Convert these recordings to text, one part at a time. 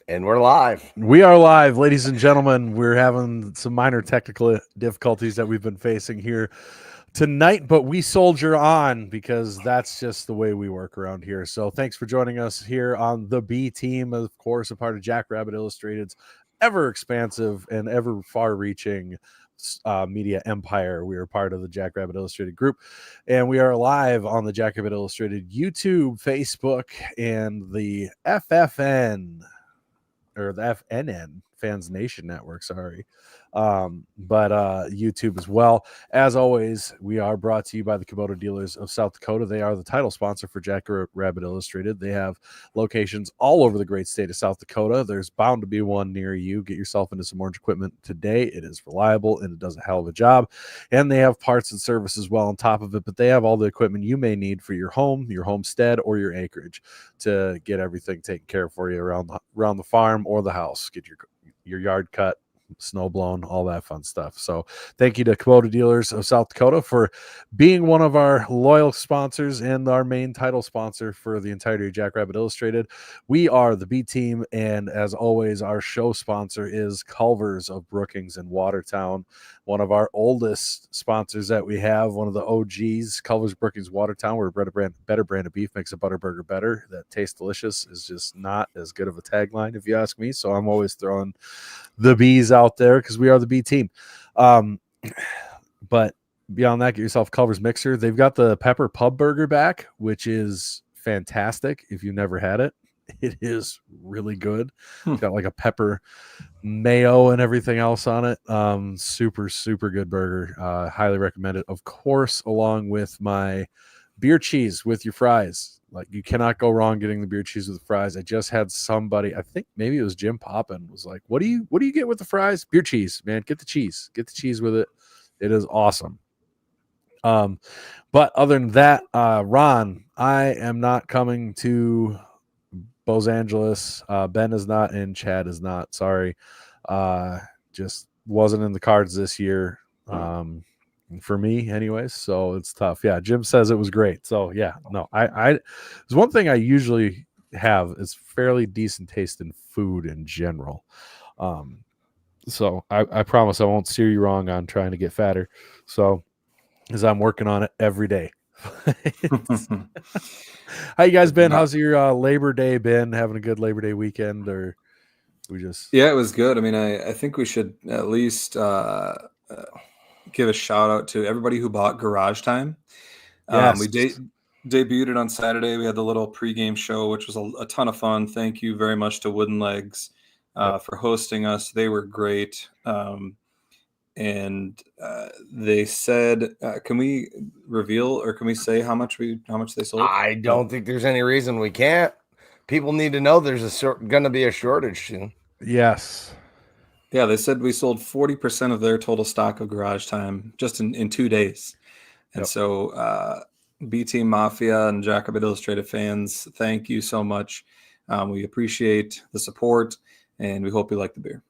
And we're live. We are live, ladies and gentlemen. We're having some minor technical difficulties that we've been facing here tonight, but we soldier on because that's just the way we work around here. So thanks for joining us here on the B Team, of course, a part of Jackrabbit Illustrated's ever expansive and ever far-reaching media empire. We are part of the Jackrabbit Illustrated group, and we are live on the Jackrabbit Illustrated YouTube, Facebook, and the FFN or the FNN Fans Nation Network, sorry. But YouTube as well. As always, we are brought to you by the Kubota Dealers of South Dakota. They are the title sponsor for Jackrabbit Illustrated. They have locations all over the great state of South Dakota. There's bound to be one near you. Get yourself into some orange equipment today. It is reliable and it does a hell of a job. And they have parts and service as well on top of it, but they have all the equipment you may need for your home, your homestead, or your acreage to get everything taken care of for you around the farm or the house. Get your yard cut, snow blown, all that fun stuff. So thank you to Kubota Dealers of South Dakota for being one of our loyal sponsors and our main title sponsor for the entirety of Jackrabbit Illustrated. We are the B Team, and as always, our show sponsor is Culver's of Brookings and Watertown, one of our oldest sponsors that we have, one of the OGs. Culver's, Brookings, Watertown, where a better brand of beef makes a butter burger better. That tastes delicious is just not as good of a tagline, if you ask me. So I'm always throwing the bees out there because we are the B Team. But beyond that, get yourself Culver's Mixer. They've got the pepper pub burger back, which is fantastic. If you never had it, it is really good. It's got like a pepper mayo and everything else on it. Super, super good burger. Highly recommend it. Of course, along with my beer cheese with your fries. Like, you cannot go wrong getting the beer cheese with the fries. I just had somebody, I think maybe it was Jim Poppin, was like, what do you get with the fries? Beer cheese, man. Get the cheese with it. It is awesome. But other than that, Ron, I am not coming to Los Angeles. Ben is not, and Chad is not. Sorry. Just wasn't in the cards this year. For me anyways, so it's tough. Yeah, Jim says it was great. So yeah, no, I there's one thing I usually have is fairly decent taste in food in general. So I promise I won't steer you wrong on trying to get fatter. So as I'm working on it every day. How you guys been? How's your Labor Day been? Having a good Labor Day weekend, or we just? Yeah, it was good. I mean, I think we should at least give a shout out to everybody who bought Garage Time. Yes. We debuted it on Saturday. We had the little pregame show, which was a ton of fun. Thank you very much to Wooden Legs for hosting us. They were great. And they said, can we reveal or can we say how much they sold? I don't think there's any reason we can't. People need to know there's going to be a shortage soon. Yes. Yeah, they said we sold 40% of their total stock of Garage Time just in 2 days. And so B Team Mafia and Jackrabbit Illustrated fans, thank you so much. We appreciate the support, and we hope you like the beer.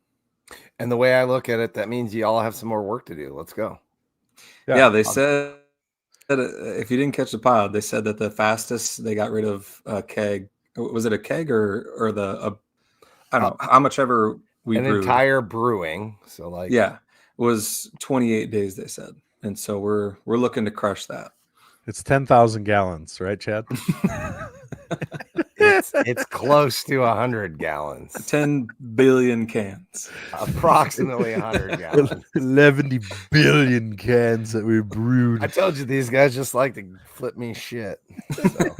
And the way I look at it, that means you all have some more work to do. Let's go. Yeah, they said, if you didn't catch the pod, they said that the fastest they got rid of a keg, was it a keg or I don't know, how much ever we brewed. Entire brewing. So like, yeah, was 28 days, they said. And so we're looking to crush that. It's 10,000 gallons, right, Chad? It's close to 100 gallons. 10 billion cans. Approximately 100 gallons. 11 billion cans that we brewed. I told you these guys just like to flip me shit. So.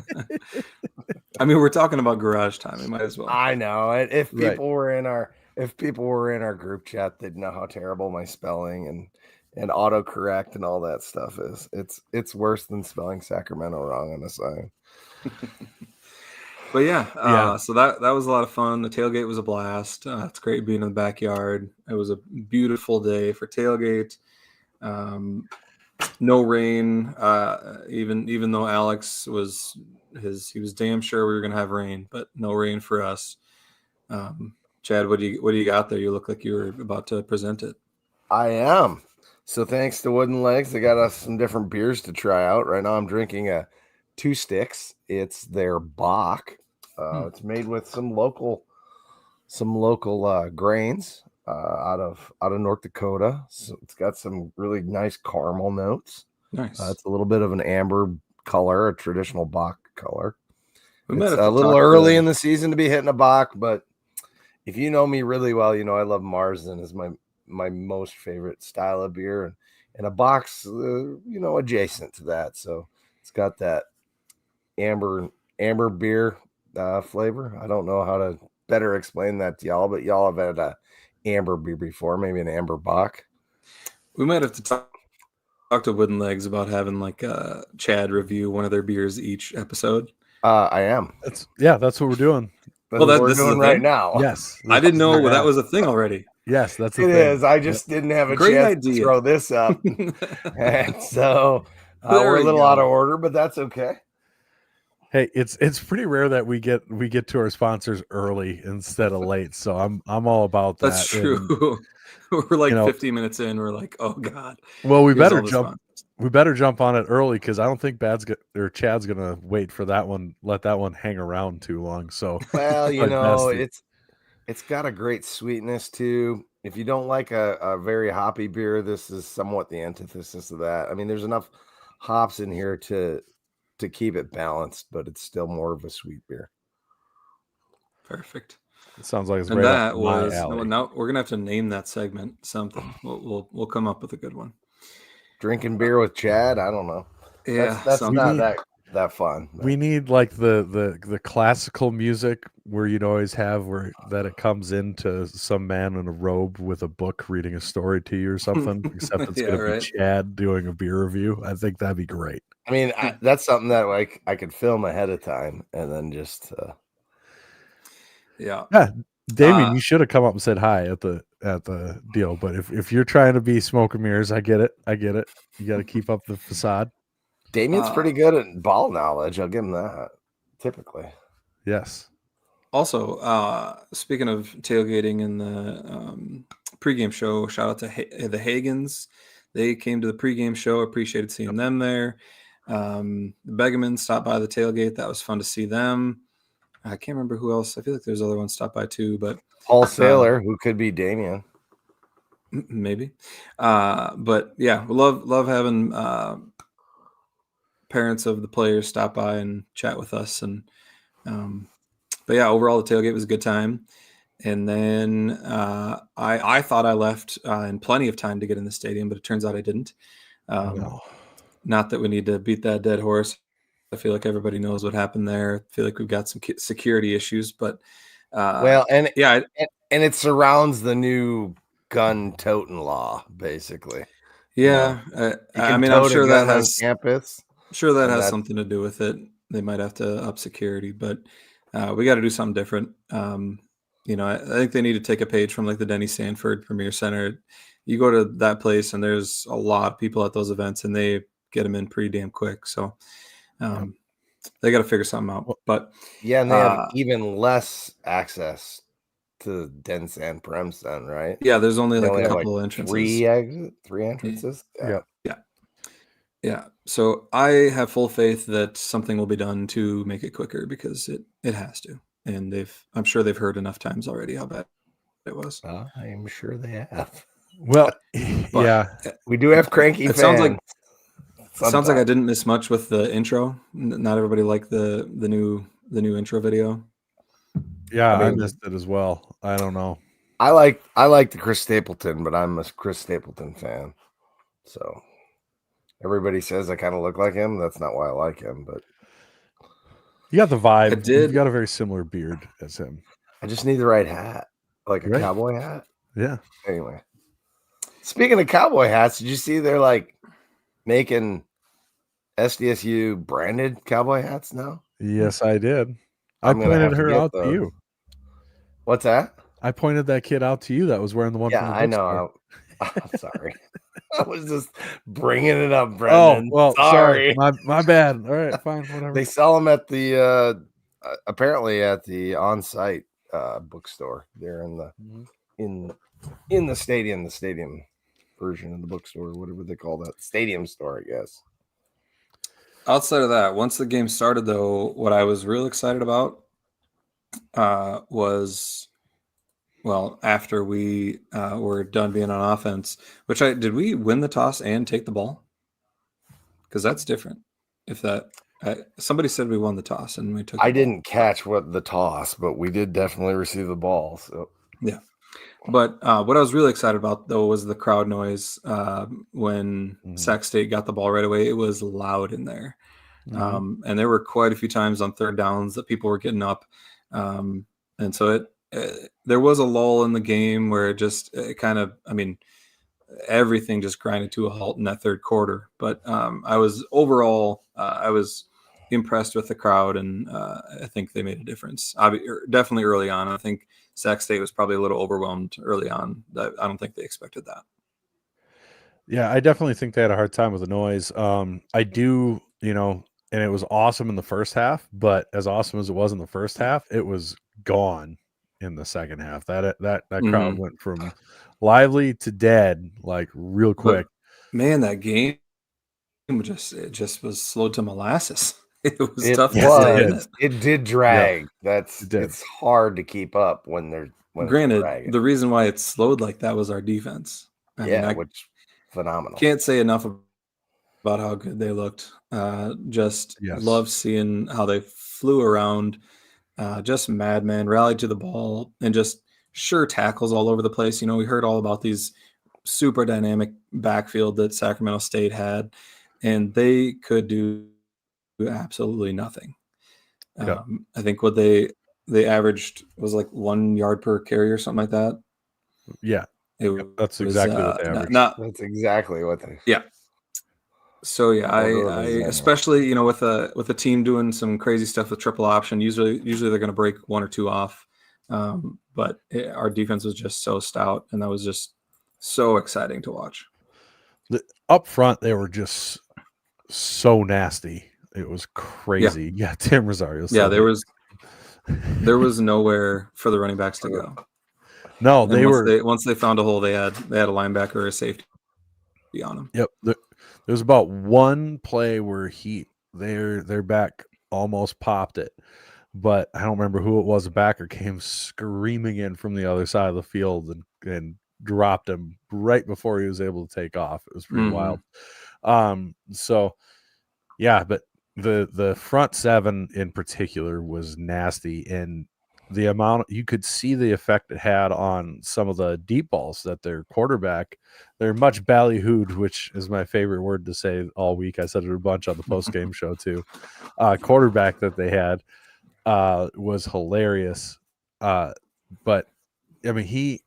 I mean, we're talking about Garage Time. We might as well. I know. If people were in our group chat, they'd know how terrible my spelling and autocorrect and all that stuff is. It's worse than spelling Sacramento wrong on a sign. But so that was a lot of fun. The tailgate was a blast. It's great being in the backyard. It was a beautiful day for tailgate. No rain. Even though Alex he was damn sure we were gonna have rain, but no rain for us. Chad, what do you got there? You look like you were about to present it. I am. So thanks to Wooden Legs, they got us some different beers to try out. Right now I'm drinking a 2 Sticks. It's their Bach. It's made with some local some local grains out of North Dakota. So it's got some really nice caramel notes. Nice. It's a little bit of an amber color, a traditional Bach color. It's a little early in the season to be hitting a Bach, but if you know me really well, you know I love Marsden is my most favorite style of beer, and a Bach's adjacent to that. So it's got that amber beer flavor. I don't know how to better explain that to y'all, but y'all have had a amber beer before, maybe an amber Bach. We might have to talk to Wooden Legs about having like Chad review one of their beers each episode. I am. That's what we're doing. That's what we're doing right now. Yes. I didn't know that was a thing already. Yes, that's it is. I just didn't have a chance to throw this up. And so we're a little out of order, but that's okay. Hey, it's pretty rare that we get to our sponsors early instead of late. So I'm all about that. That's true. We're like 15 minutes in. We're like, oh God. Well, we better jump on it early because I don't think Chad's gonna wait for that one. Let that one hang around too long. So well, it's got a great sweetness too. If you don't like a very hoppy beer, this is somewhat the antithesis of that. I mean, there's enough hops in here to keep it balanced, but it's still more of a sweet beer. Perfect. It sounds like it's and right that up was my alley. now we're gonna have to name that segment something. We'll come up with a good one. Drinking beer with Chad. I don't know. Yeah, that's not that fun. We need like the classical music where you'd always have that it comes into some man in a robe with a book reading a story to you or something. Except it's gonna be Chad doing a beer review. I think that'd be great. I mean, that's something that like I could film ahead of time and then just yeah. Damien, you should have come up and said hi at the deal. But if you're trying to be smoke and mirrors, I get it. You got to keep up the facade. Damien's pretty good at ball knowledge. I'll give him that. Typically, yes. Also, speaking of tailgating in the pregame show, shout out to the Hagans. They came to the pregame show. Appreciated seeing them there. The Begemans stopped by the tailgate. That was fun to see them. I can't remember who else. I feel like there's other ones stopped by too, but Paul Saylor, who could be Damien, maybe. But yeah, we love having parents of the players stop by and chat with us, and but yeah, overall the tailgate was a good time. And then I thought I left in plenty of time to get in the stadium, but it turns out I didn't. No. Not that we need to beat that dead horse. I feel like everybody knows what happened there. I feel like we've got some security issues, but and it surrounds the new gun toting law, basically. Yeah, I mean, I'm sure that has campus. Sure, that has something to do with it. They might have to up security, but we got to do something different. I think they need to take a page from like the Denny Sanford Premier Center. You go to that place, and there's a lot of people at those events, and they get them in pretty damn quick. So they got to figure something out. But yeah, and they have even less access to Den San Prem, right? Yeah, there's only like a couple entrances. Three entrances. Yeah. So I have full faith that something will be done to make it quicker because it has to. And I'm sure they've heard enough times already how bad it was. I'm sure they have. Well, yeah, we do have cranky fans. Sounds like I didn't miss much with the intro. Not everybody liked the new intro video. Yeah, I missed it as well. I don't know. I like the Chris Stapleton, but I'm a Chris Stapleton fan. So everybody says I kind of look like him. That's not why I like him, but you got the vibe. You've got a very similar beard as him. I just need the right hat, like a cowboy hat. Yeah. Anyway, speaking of cowboy hats, did you see they're like making SDSU branded cowboy hats now? Yes, I did. I pointed her out to you. What's that? I pointed that kid out to you that was wearing the one. Yeah, I know. I'm sorry. I was just bringing it up, Brendan. Oh, well, sorry. My bad. All right, fine, whatever. They sell them at the apparently at the on-site bookstore. They're in the stadium version of the bookstore, whatever they call that, stadium store, I guess. Outside of that, once the game started, though, what I was real excited about was well, after we were done being on offense, did we win the toss and take the ball? Because that's different. If that somebody said we won the toss and we took. I didn't catch what the toss, but we did definitely receive the ball. So yeah. But what I was really excited about though was the crowd noise when Sac State got the ball right away. It was loud in there, and there were quite a few times on third downs that people were getting up, and so there was a lull in the game where everything just grinded to a halt in that third quarter. But I was impressed with the crowd, and I think they made a difference. Definitely early on. I think Sac State was probably a little overwhelmed early on. I don't think they expected that. Yeah, I definitely think they had a hard time with the noise. I do, and it was awesome in the first half, but as awesome as it was in the first half, it was gone in the second half. That crowd went from lively to dead like real quick. But, man, that game just was slowed to molasses. It was tough to stay in it. It did drag. Yeah. It's hard to keep up when they're granted. The reason why it slowed like that was our defense. Which phenomenal. Can't say enough about how good they looked. Love seeing how they flew around. Just madman, rallied to the ball, and just sure tackles all over the place. We heard all about these super dynamic backfield that Sacramento State had, and they could do absolutely nothing. Yep. I think what they averaged was like 1 yard per carry or something like that. Yeah, that's exactly what they averaged. That's exactly what they. Yeah. So yeah, I especially with a team doing some crazy stuff with triple option. Usually they're going to break one or two off, but our defense was just so stout, and that was just so exciting to watch. Up front, they were just so nasty. It was crazy. Yeah, Tim Rosario. Yeah, there was nowhere for the running backs to go. No, once they found a hole, they had a linebacker or a safety on them. Yep. There was about one play where their back almost popped it, but I don't remember who it was. A backer came screaming in from the other side of the field and dropped him right before he was able to take off. It was pretty wild. So yeah, but the front seven in particular was nasty, and the amount you could see the effect it had on some of the deep balls that their quarterback, they're much ballyhooed, which is my favorite word to say all week. I said it a bunch on the post game show too. Quarterback that they had was hilarious. But I mean,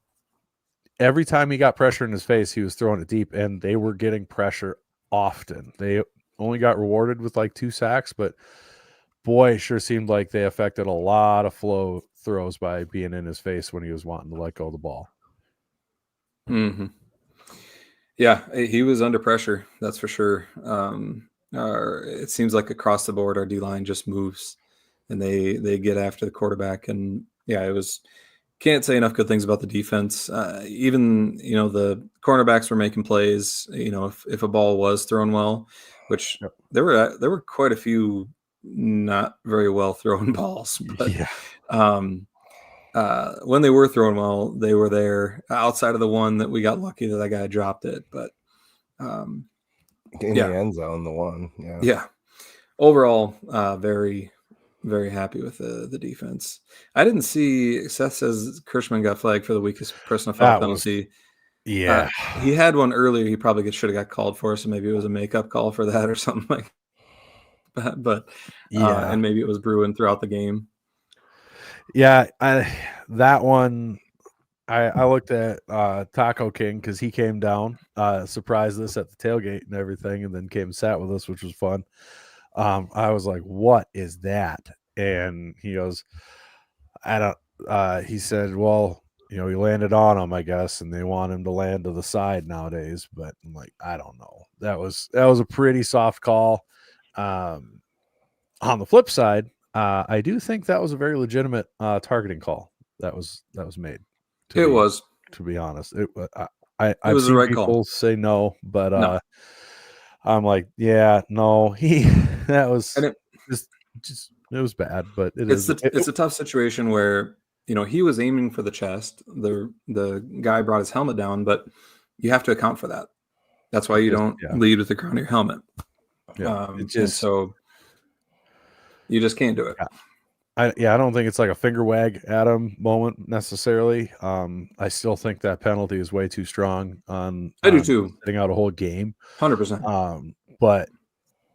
every time he got pressure in his face, he was throwing it deep, and they were getting pressure often. They only got rewarded with like 2 sacks, but boy, it sure seemed like they affected a lot of flow throws by being in his face when he was wanting to let go of the ball. Yeah, he was under pressure, that's for sure. It seems like across the board, our D-line just moves, and they get after the quarterback. And yeah, it was. Can't say enough good things about the defense. Even the cornerbacks were making plays. If a ball was thrown well, which there were quite a few not very well thrown balls. But when they were thrown well, they were there. Outside of the one that we got lucky that guy dropped it, but in the end zone, the one. Yeah. Overall, very, very happy with the defense. I didn't see. Seth says Kirschman got flagged for the weakest personal foul penalty. He had one earlier. He probably should have got called for, so maybe it was a makeup call for that or something like that. But and maybe it was brewing throughout the game. Yeah, that one. I looked at Taco King because he came down, surprised us at the tailgate and everything, and then came and sat with us, which was fun. I was like, what is that? And he goes, I don't, he said, well, he landed on him, I guess, and they want him to land to the side nowadays. But I'm like, I don't know. That was a pretty soft call. On the flip side, I do think that was a very legitimate targeting call that was made. To be honest, I've seen people say no, but no. I'm like, yeah, no, that was just it was bad, but it's a tough situation where he was aiming for the chest. The guy brought his helmet down, but you have to account for that. That's why you don't lead with the crown of your helmet. Yeah, and so you just can't do it. I don't think it's like a finger wag at him moment necessarily. I still think that penalty is way too strong on I do too. sitting out a whole game. 100%. But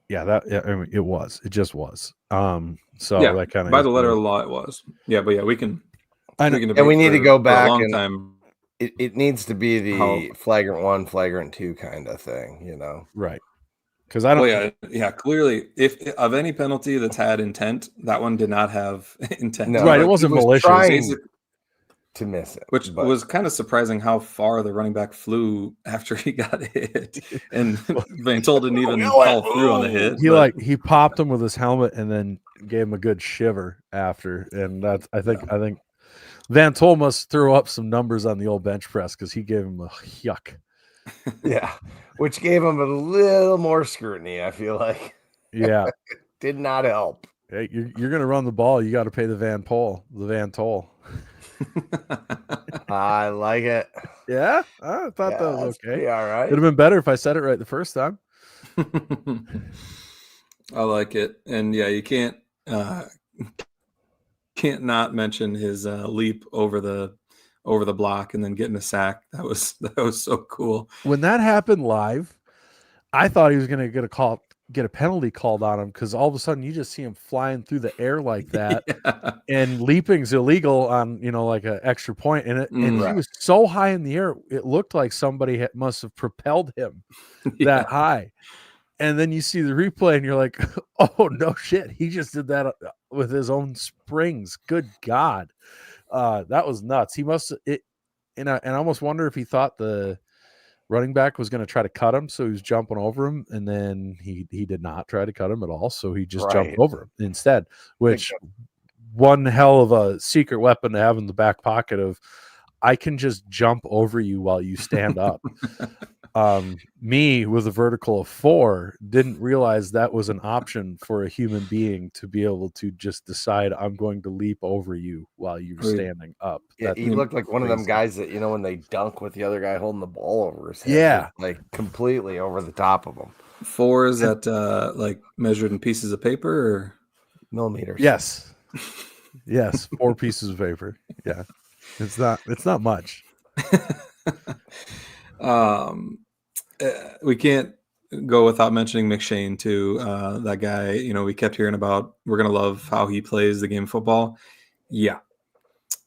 it just was. So yeah, that kind of by the letter of the law, it was. Yeah, but we can. I know. And we need to go back for a long and time. It needs to be the flagrant 1, flagrant 2 kind of thing, Right. Because I don't. Well, clearly, if of any penalty that's had intent, that one did not have intent. No, right, it wasn't malicious. To miss it, which was kind of surprising how far the running back flew after he got hit, and Van Tol didn't even fall through on the hit. He popped him with his helmet and then gave him a good shiver after, and that's I think Van Tol must throw up some numbers on the old bench press because he gave him a yuck. Yeah, which gave him a little more scrutiny, I feel like. Yeah. Did not help. Hey, you're going to run the ball. You got to pay the Van Tol. I like it. Yeah? I thought that was okay. All right. It would have been better if I said it right the first time. I like it. And yeah, you can't not mention his leap over the block and then getting a sack. That was so cool. When that happened live, I thought he was going to get a penalty called on him because all of a sudden you just see him flying through the air like that. And leaping's illegal on, like an extra point. And he was so high in the air, it looked like somebody must have propelled him that high. And then you see the replay and you're like, oh, no shit. He just did that with his own springs. Good God. That was nuts. He must and I almost wonder if he thought the running back was going to try to cut him, so he was jumping over him, and then he did not try to cut him at all, so he just jumped over him instead, which one hell of a secret weapon to have in the back pocket of I can just jump over you while you stand up. Me with a vertical of 4 didn't realize that was an option for a human being to be able to just decide I'm going to leap over you while you're standing up. Yeah, he looked like one of them guys that, when they dunk with the other guy holding the ball over his head. Yeah. Like completely over the top of him. 4 is that like measured in pieces of paper or millimeters? Yes. Yes. 4 pieces of paper. Yeah. It's not much. We can't go without mentioning McShane too. That guy, we kept hearing about. We're gonna love how he plays the game of football. Yeah,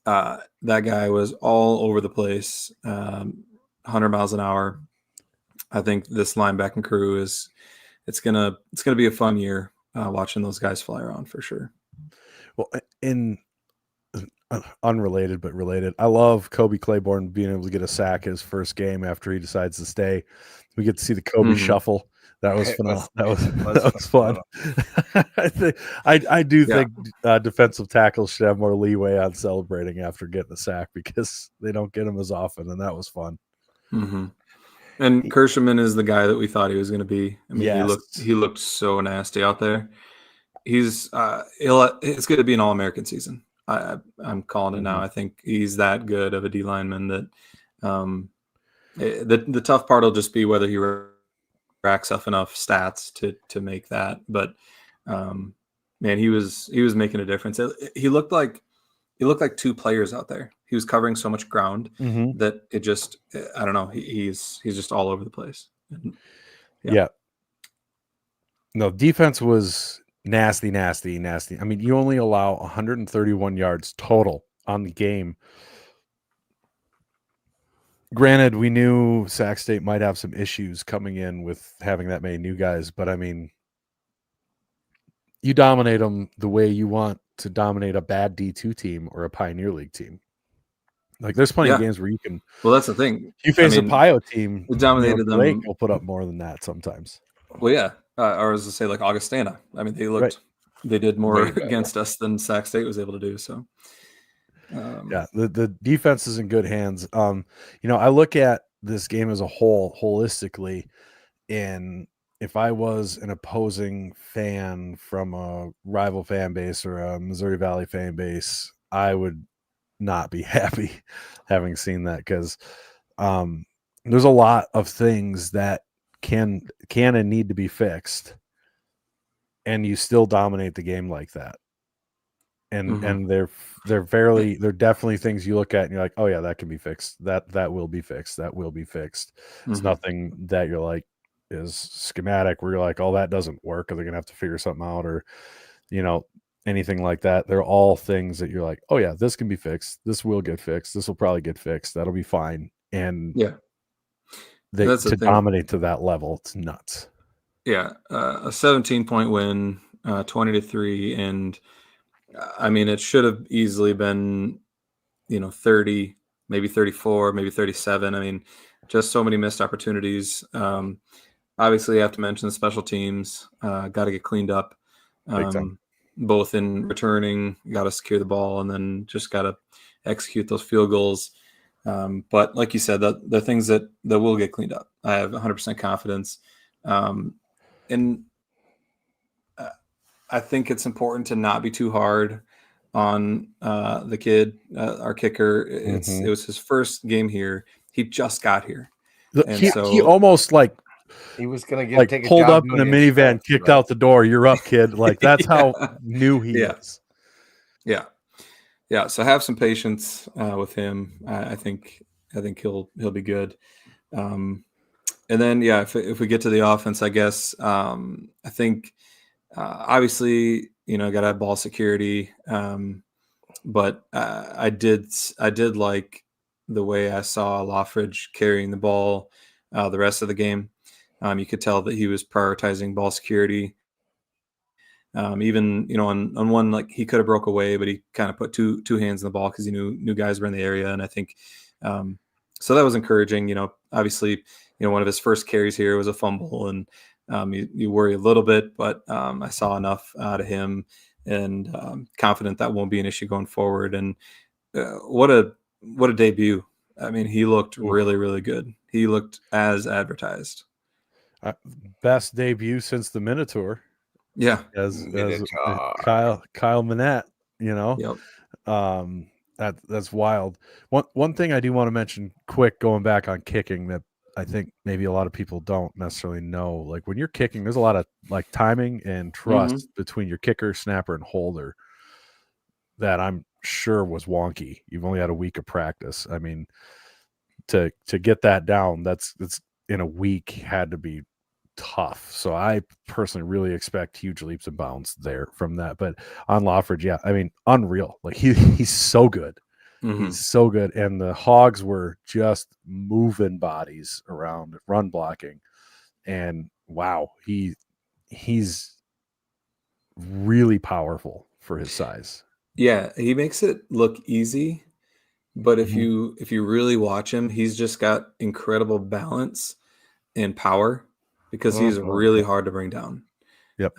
that guy was all over the place, 100 miles an hour. I think this linebacking crew it's gonna be a fun year watching those guys fly around for sure. Well, in unrelated but related, I love Kobe Claiborne being able to get a sack his first game after he decides to stay. We get to see the Kobe shuffle. That was phenomenal. That was fun. I do think defensive tackles should have more leeway on celebrating after getting a sack because they don't get them as often, and that was fun. Mm-hmm. And Kershaman is the guy that we thought he was going to be. I mean, he looked so nasty out there. It's going to be an All-American season. I'm calling it now. I think he's that good of a D lineman that the tough part will just be whether he racks up enough stats to make that. But man, he was making a difference. He looked like 2 players out there. He was covering so much ground that it just, I don't know. He's just all over the place. Yeah. No, defense was nasty. I mean, you only allow 131 yards total on the game. Granted, we knew Sac State might have some issues coming in with having that many new guys, but I mean, you dominate them the way you want to dominate a bad D2 team or a Pioneer League team. Like, there's plenty of games where you can. Well, that's the thing. You face a Pio team, we dominated them. Blake will put up more than that sometimes. Well, yeah. Or as I say, like Augustana. I mean, they did more against us than Sac State was able to do. So, the defense is in good hands. I look at this game as a whole, holistically, and if I was an opposing fan from a rival fan base or a Missouri Valley fan base, I would not be happy having seen that, because there's a lot of things that can and need to be fixed, and you still dominate the game like that. And they're definitely things you look at and you're like, oh yeah, that can be fixed. That will be fixed. That will be fixed. It's nothing that you're like is schematic where you're like, oh, that doesn't work, or they're gonna have to figure something out, or anything like that. They're all things that you're like, oh yeah, this can be fixed. This will get fixed. This will probably get fixed. That'll be fine. And that's to dominate to that level, it's nuts. Yeah, a 17-point win, 20-3, and I mean, it should have easily been, 30, maybe 34, maybe 37. I mean, just so many missed opportunities. Obviously, you have to mention the special teams. Got to get cleaned up, both in returning, got to secure the ball, and then just got to execute those field goals. But like you said, the things that will get cleaned up. I have 100% confidence. And I think it's important to not be too hard on the kid, our kicker. It was his first game here. He just got here. He almost he was going to take pulled up in a minivan, kicked out the door. You're up, kid. Like that's how new he is. Yeah. So have some patience with him. I think he'll be good. And then, if we get to the offense, I guess I think obviously got to have ball security, but I did like the way I saw Loffridge carrying the ball the rest of the game. You could tell that he was prioritizing ball security. Even on one, like he could have broke away, but he kind of put two hands in the ball because he knew guys were in the area, and I think so that was encouraging. Obviously. One of his first carries here was a fumble, and you worry a little bit, but I saw enough out of him, and confident that won't be an issue going forward. And what a debut! I mean, he looked really, really good. He looked as advertised. Best debut since the Minotaur. Yeah, as Kyle Manette. Yep. That's wild. One thing I do want to mention quick, going back on kicking, that I think maybe a lot of people don't necessarily know. Like when you're kicking, there's a lot of like timing and trust between your kicker, snapper, and holder that I'm sure was wonky. You've only had a week of practice. I mean, to get that down, that's in a week had to be tough. So I personally really expect huge leaps and bounds there from that. But on Loffridge, I mean, unreal. Like he's so good. He's so good. And the Hogs were just moving bodies around, run blocking. And wow, he's really powerful for his size. Yeah, he makes it look easy, but if you really watch him, he's just got incredible balance and power because he's really hard to bring down. Yep.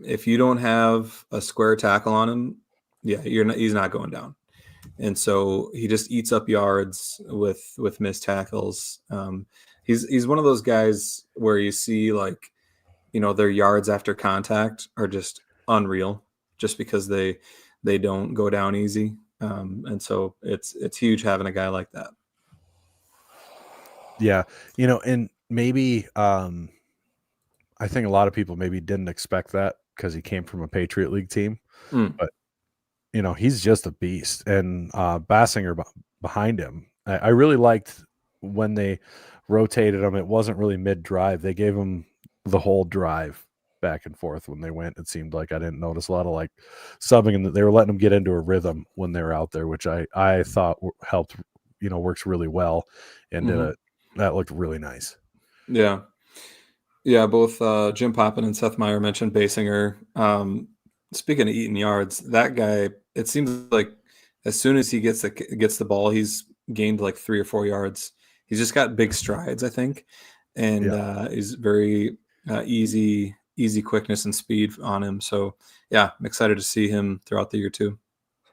If you don't have a square tackle on him, he's not going down. And so he just eats up yards with missed tackles. He's one of those guys where you see like, their yards after contact are just unreal, just because they don't go down easy. And so it's huge having a guy like that. Yeah, and maybe I think a lot of people maybe didn't expect that because he came from a Patriot League team, but. He's just a beast, and Bassinger behind him. I really liked when they rotated him. It wasn't really mid-drive. They gave him the whole drive back and forth when they went. It seemed like I didn't notice a lot of like subbing, and they were letting them get into a rhythm when they were out there, which I thought helped, works really well, and that looked really nice. Yeah. Yeah, both Jim Poppin and Seth Meyer mentioned Basinger. Speaking of eating yards, that guy, it seems like as soon as he gets the ball, he's gained like 3 or 4 yards. He's just got big strides, I think, and he's very easy quickness and speed on him. So yeah, I'm excited to see him throughout the year too.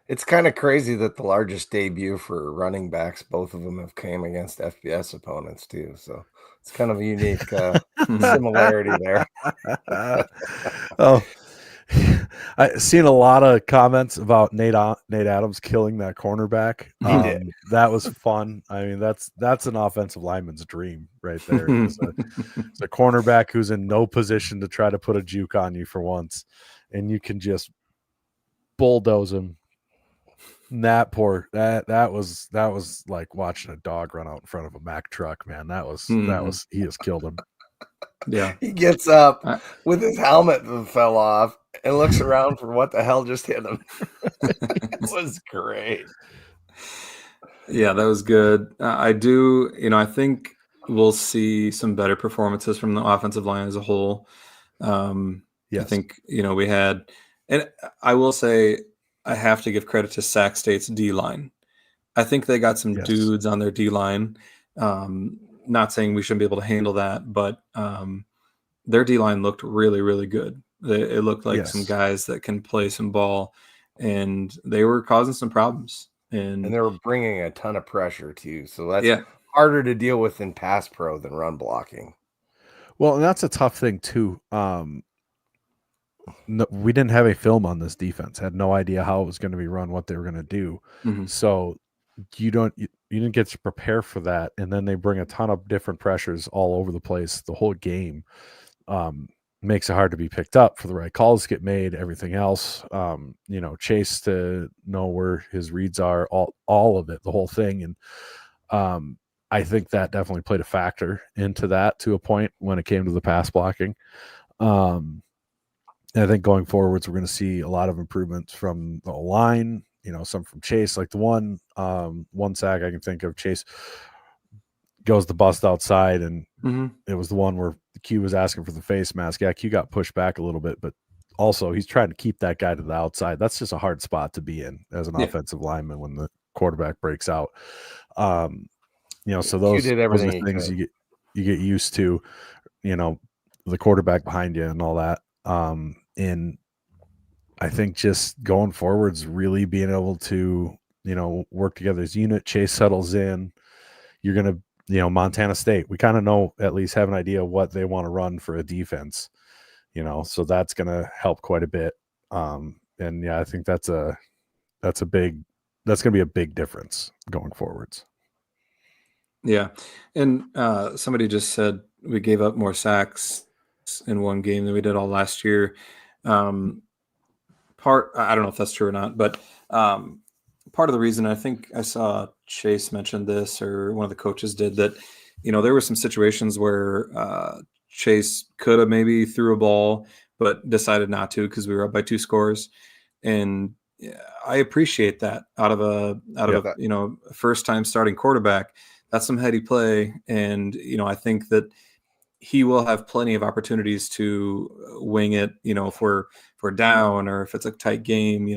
It's kind of crazy that the largest debut for running backs, both of them have came against FBS opponents too. So it's kind of a unique similarity there. Oh. I seen a lot of comments about Nate Adams killing that cornerback. He did. That was fun. I mean, that's an offensive lineman's dream right there. It's a cornerback who's in no position to try to put a juke on you for once, and you can just bulldoze him. And that was like watching a dog run out in front of a Mack truck, man. That was he just killed him. Yeah. He gets up with his helmet that fell off and looks around for what the hell just hit him. It was great. Yeah, that was good. I think we'll see some better performances from the offensive line as a whole. Yes. I think, we had, and I will say, I have to give credit to Sac State's D-line. I think they got some dudes on their D-line. Not saying we shouldn't be able to handle that, but their D-line looked really, really good. It looked like some guys that can play some ball, and they were causing some problems. And they were bringing a ton of pressure too. So that's harder to deal with in pass pro than run blocking. Well, and that's a tough thing too. No, we didn't have a film on this defense. Had no idea how it was going to be run, what they were going to do. Mm-hmm. So you didn't get to prepare for that, and then they bring a ton of different pressures all over the place the whole game. Makes it hard to be picked up for the right calls to get made, everything else. Chase to know where his reads are, all of it, the whole thing. And I think that definitely played a factor into that to a point when it came to the pass blocking. I think going forwards, we're going to see a lot of improvements from the line, some from Chase, like the one sack I can think of. Chase goes the bust outside, and it was the one where Q was asking for the face mask. Yeah, Q got pushed back a little bit, but also he's trying to keep that guy to the outside. That's just a hard spot to be in as an offensive lineman when the quarterback breaks out. So those are things you get used to, the quarterback behind you and all that. And I think just going forwards, really being able to, work together as a unit. Chase settles in. You're going to, Montana State, we kind of know, at least have an idea what they want to run for a defense, so that's going to help quite a bit. I think that's going to be a big difference going forwards. Yeah. And somebody just said we gave up more sacks in one game than we did all last year. I don't know if that's true or not, but part of the reason, I think I saw Chase mention this, or one of the coaches did, that, there were some situations where Chase could have maybe threw a ball, but decided not to because we were up by 2 scores. And I appreciate that out of a first time starting quarterback. That's some heady play. And, I think that he will have plenty of opportunities to wing it, if we're down, or if it's a tight game,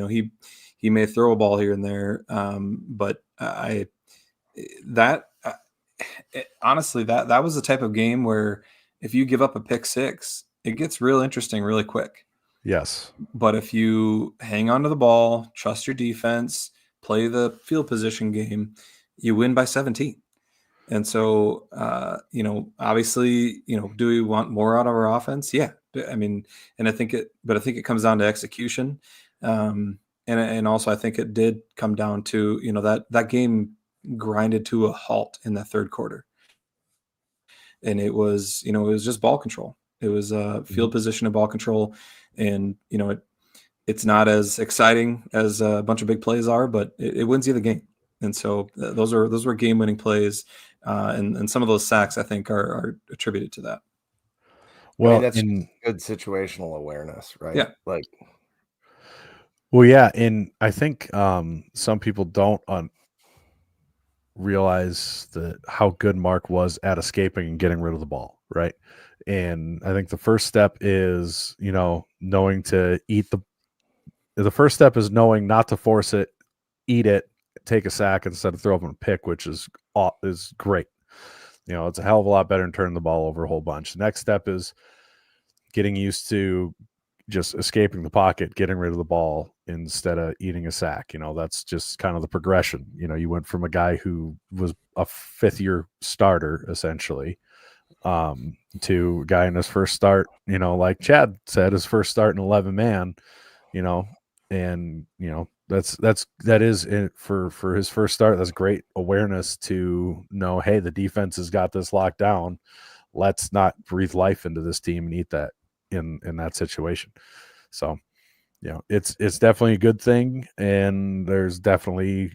he may throw a ball here and there. But honestly, that was the type of game where if you give up a pick six, it gets real interesting really quick. Yes. But if you hang on to the ball, trust your defense, play the field position game, you win by 17. And so, obviously, do we want more out of our offense? Yeah. I mean, I think it comes down to execution. And also I think it did come down to, that game grinded to a halt in that third quarter. And it was just ball control. It was field position and ball control. And, it's not as exciting as a bunch of big plays are, but it wins you the game. And so those were game-winning plays. And some of those sacks, I think, are attributed to that. Well, that's good situational awareness, right? Yeah. Well, yeah, and I think some people don't realize how good Mark was at escaping and getting rid of the ball, right? And I think the first step is, knowing to eat the first step is knowing not to force it, eat it, take a sack instead of throw up a pick, which is great. It's a hell of a lot better than turning the ball over a whole bunch. The next step is getting used to just escaping the pocket, getting rid of the ball instead of eating a sack. That's just kind of the progression. You went from a guy who was a 5th-year starter essentially to a guy in his first start, like Chad said, his first start in 11-man, and that is it for his first start. That's great awareness to know, hey, the defense has got this locked down. Let's not breathe life into this team and eat that in that situation. So, it's definitely a good thing, and there's definitely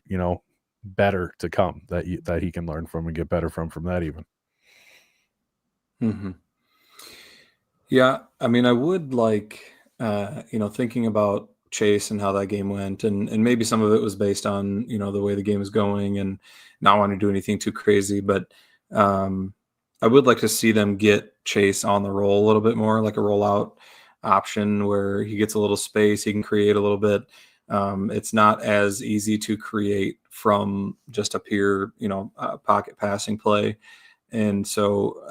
better to come that he can learn from and get better from that even. Mm-hmm. Yeah, I mean, I would like thinking about Chase and how that game went, and maybe some of it was based on the way the game was going and not wanting to do anything too crazy, but I would like to see them get Chase on the roll a little bit more, like a rollout option where he gets a little space, he can create a little bit. It's not as easy to create from just a pure pocket passing play. And so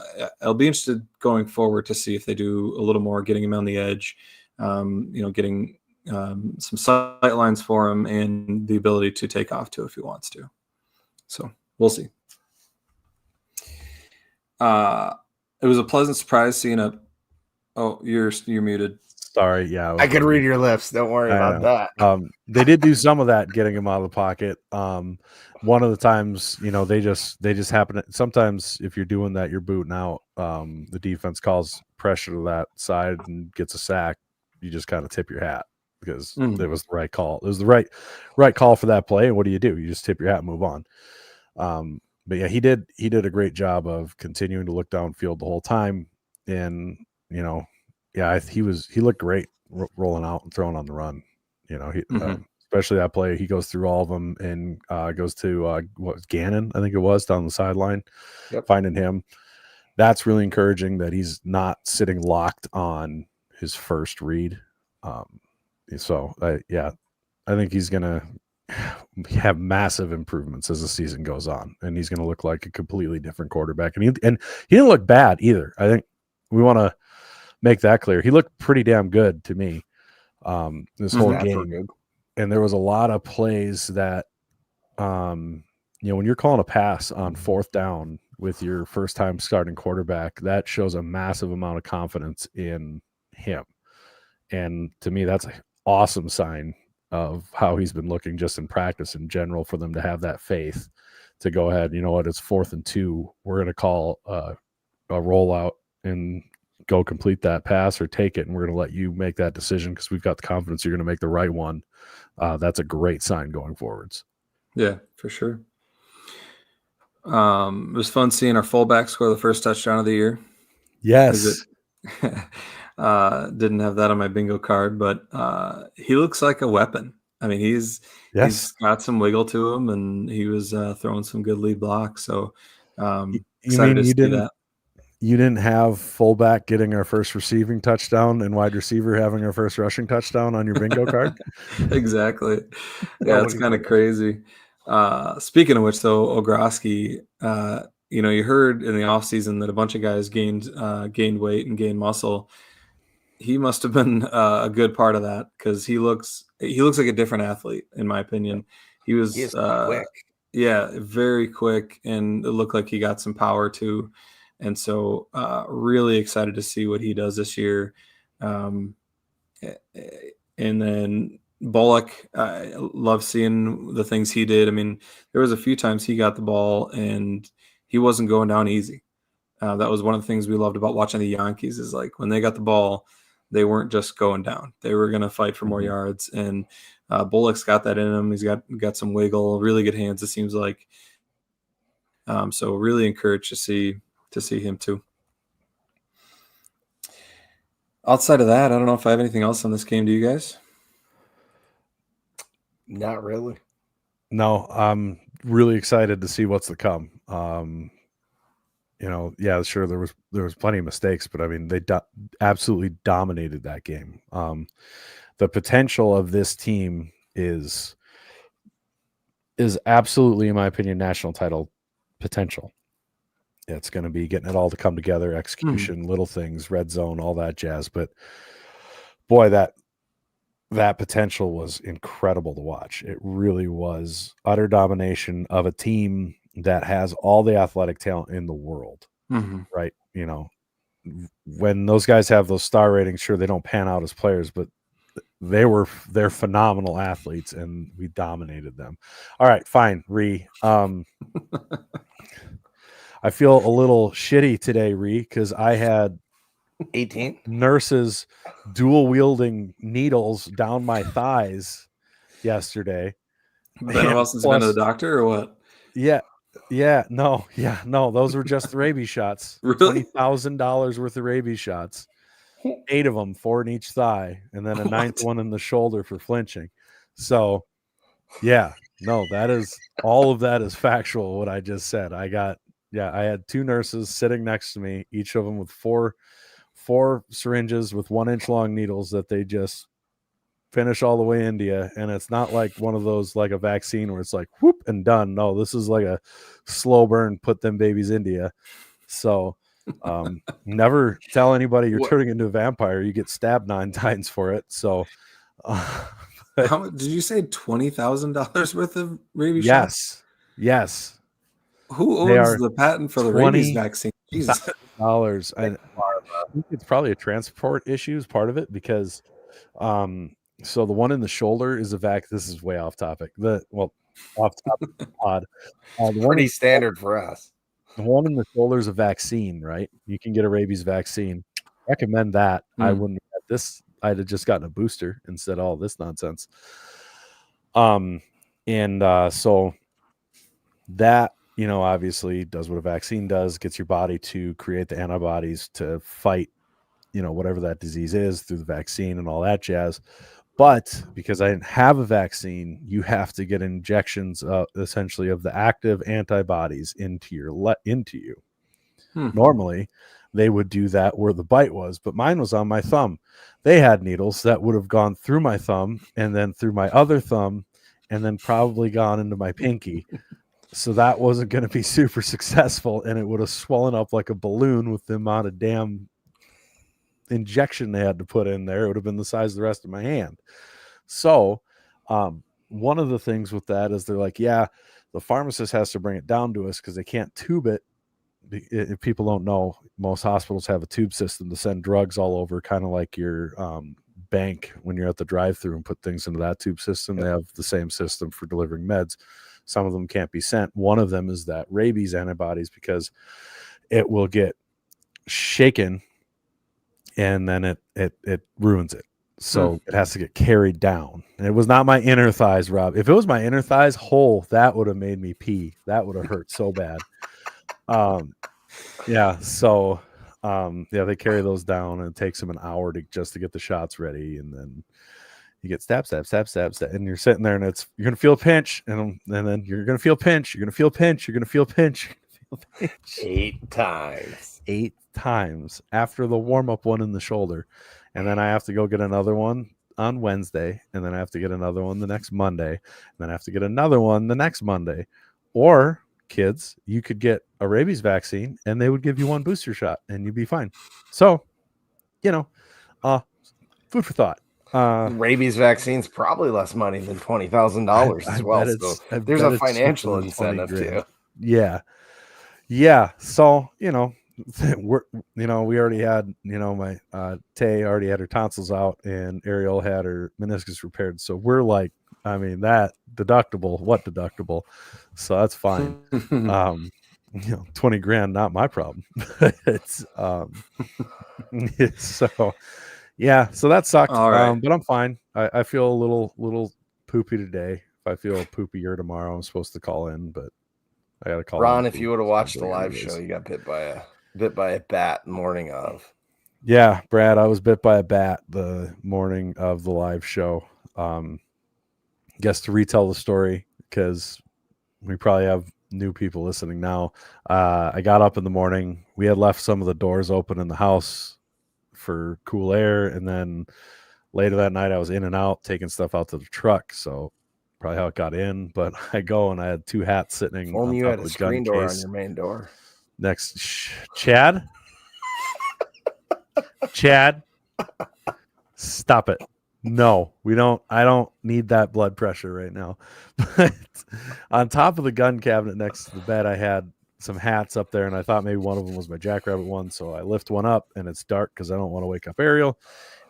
I'll be interested going forward to see if they do a little more getting him on the edge, getting some sight lines for him and the ability to take off too if he wants to. So we'll see. It was a pleasant surprise seeing Oh, you're muted. Sorry, yeah. I could read your lips. Don't worry about that. They did do some of that, getting him out of the pocket. One of the times, they just happen to, sometimes if you're doing that, you're booting out. The defense calls pressure to that side and gets a sack. You just kind of tip your hat because it was the right call. It was the right call for that play. And what do? You just tip your hat and move on. But yeah, he did a great job of continuing to look downfield the whole time. And, he looked great rolling out and throwing on the run. Especially that play, he goes through all of them and goes to Gannon, I think it was, down the sideline, finding him. That's really encouraging that he's not sitting locked on his first read. I think he's gonna have massive improvements as the season goes on, and he's gonna look like a completely different quarterback. And he didn't look bad either. I think we want to make that clear. He looked pretty damn good to me this whole game. And there was a lot of plays that, when you're calling a pass on fourth down with your first time starting quarterback, that shows a massive amount of confidence in him. And to me, that's an awesome sign of how he's been looking just in practice in general, for them to have that faith to go ahead. You know what? It's 4th and 2. We're going to call a rollout and go complete that pass or take it. And we're going to let you make that decision because we've got the confidence you're going to make the right one. That's a great sign going forwards. Yeah, for sure. It was fun seeing our fullback score the first touchdown of the year. Yes. Didn't have that on my bingo card, but he looks like a weapon. I mean, he's got some wiggle to him, and he was throwing some good lead blocks. So excited to see that. You didn't have fullback getting our first receiving touchdown and wide receiver having our first rushing touchdown on your bingo card? Exactly. Yeah, it's kind of crazy. Speaking of which, though, Ogroski, you heard in the offseason that a bunch of guys gained weight and gained muscle. He must have been a good part of that because he looks like a different athlete, in my opinion. He was quick. Yeah, very quick, and it looked like he got some power too. And so really excited to see what he does this year. And then Bullock, I love seeing the things he did. I mean, there was a few times he got the ball and he wasn't going down easy. That was one of the things we loved about watching the Yankees, is like when they got the ball, they weren't just going down. They were going to fight for more yards. And Bullock's got that in him. He's got some wiggle, really good hands, it seems like. So really encouraged to see him too. Outside of that, I don't know if I have anything else on this game. Do you guys? Not really. No, I'm really excited to see what's to come. Sure, there was plenty of mistakes, but I mean, they absolutely dominated that game. The potential of this team is absolutely, in my opinion, national title potential. It's going to be getting it all to come together, execution, little things, red zone, all that jazz. But boy, that potential was incredible to watch. It really was utter domination of a team that has all the athletic talent in the world, right? When those guys have those star ratings, sure, they don't pan out as players, but they're phenomenal athletes, and we dominated them. All right, fine, Ree. I feel a little shitty today, Ree, because I had 18 nurses dual wielding needles down my thighs yesterday. Been a while since you've been to the doctor, or what? No. Those were just the rabies shots. Really? $20,000 worth of rabies shots. 8 of them, 4 in each thigh, and then a ninth one in the shoulder for flinching. So, yeah, no, all of that is factual. What I just said. I had 2 nurses sitting next to me, each of them with four syringes with 1-inch long needles that they just finish all the way into you. And it's not like one of those, like a vaccine where it's like whoop and done. No, this is like a slow burn, put them babies into you. So never tell anybody you're turning into a vampire. You get stabbed 9 times for it. So how did you say $20,000 worth of rabies shots? Yes. Who owns the patent for the rabies vaccine? Jesus. $20. I think it's probably a transport issue is part of it, because so the one in the shoulder is this is way off topic. Off topic pod. Pretty standard for us. The one in the shoulder is a vaccine, right? You can get a rabies vaccine. Recommend that. I wouldn't have this. I'd have just gotten a booster instead of all this nonsense. So that, obviously does what a vaccine does, gets your body to create the antibodies to fight, whatever that disease is through the vaccine and all that jazz. But because I didn't have a vaccine, you have to get injections, essentially, of the active antibodies into you. Normally, they would do that where the bite was, but mine was on my thumb. They had needles that would have gone through my thumb and then through my other thumb and then probably gone into my pinky. So that wasn't going to be super successful, and it would have swollen up like a balloon with the amount of damn injection they had to put in there. It would have been the size of the rest of my hand. So one of the things with that is they're like, yeah, the pharmacist has to bring it down to us because they can't tube it. If people don't know, most hospitals have a tube system to send drugs all over, kind of like your bank when you're at the drive-thru and put things into that tube system. They have the same system for delivering meds. Some of them can't be sent. One of them is that rabies antibodies, because it will get shaken and then it ruins it. So it has to get carried down. And it was not my inner thighs, Rob. If it was my inner thighs whole, that would have made me pee. That would have hurt so bad. They carry those down, and it takes them an hour just to get the shots ready, and then you get stab, and you're sitting there, and you're gonna feel a pinch, and then you're gonna feel pinch, you're gonna feel pinch, you're gonna feel pinch. 8 times after the warm-up one in the shoulder, and then I have to go get another one on Wednesday, and then I have to get another one the next Monday, and then I have to get another one the next Monday. Or kids, you could get a rabies vaccine and they would give you 1 booster shot and you'd be fine. So, food for thought. Rabies vaccine's probably less money than $20,000 as well. So there's a financial incentive too. Yeah. So, we already had, my Tay already had her tonsils out and Ariel had her meniscus repaired. So we're like, that what deductible? So that's fine. $20,000, not my problem. It's so that sucked. Right. But I'm fine. I feel a little poopy today. If I feel poopier tomorrow, I'm supposed to call in, but I gotta call Ron, if you would have watched the live show, you got bit by a bat morning of. Yeah, Brad, I was bit by a bat the morning of the live show. Guess to retell the story, because we probably have new people listening now. I got up in the morning. We had left some of the doors open in the house for cool air, and then later that night I was in and out taking stuff out to the truck. So probably how it got in. But I go and I had 2 hats sitting on you top had of a the screen gun door case. on your main door. Next, Chad, stop it. No, we don't. I don't need that blood pressure right now. But on top of the gun cabinet next to the bed, I had some hats up there, and I thought maybe one of them was my jackrabbit one. So I lift one up, and it's dark because I don't want to wake up Ariel.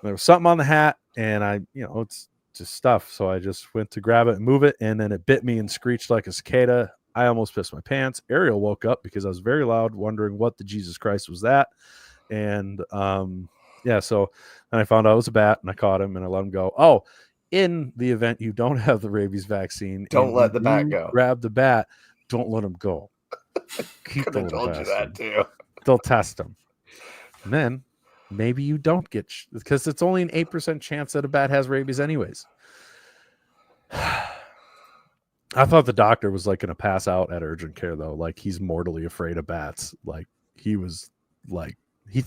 And there was something on the hat, and it's just stuff. So I just went to grab it and move it, and then it bit me and screeched like a cicada. I almost pissed my pants. Ariel woke up because I was very loud, wondering what the Jesus Christ was that. And so then I found out it was a bat, and I caught him, and I let him go. Oh, in the event you don't have the rabies vaccine, don't let the bat go. Grab the bat. Don't let him go. Keep the told you that too. They'll test him. And then maybe you don't get because it's only an 8% chance that a bat has rabies anyways. I thought the doctor was like going to pass out at urgent care though. Like he's mortally afraid of bats. Like he was like,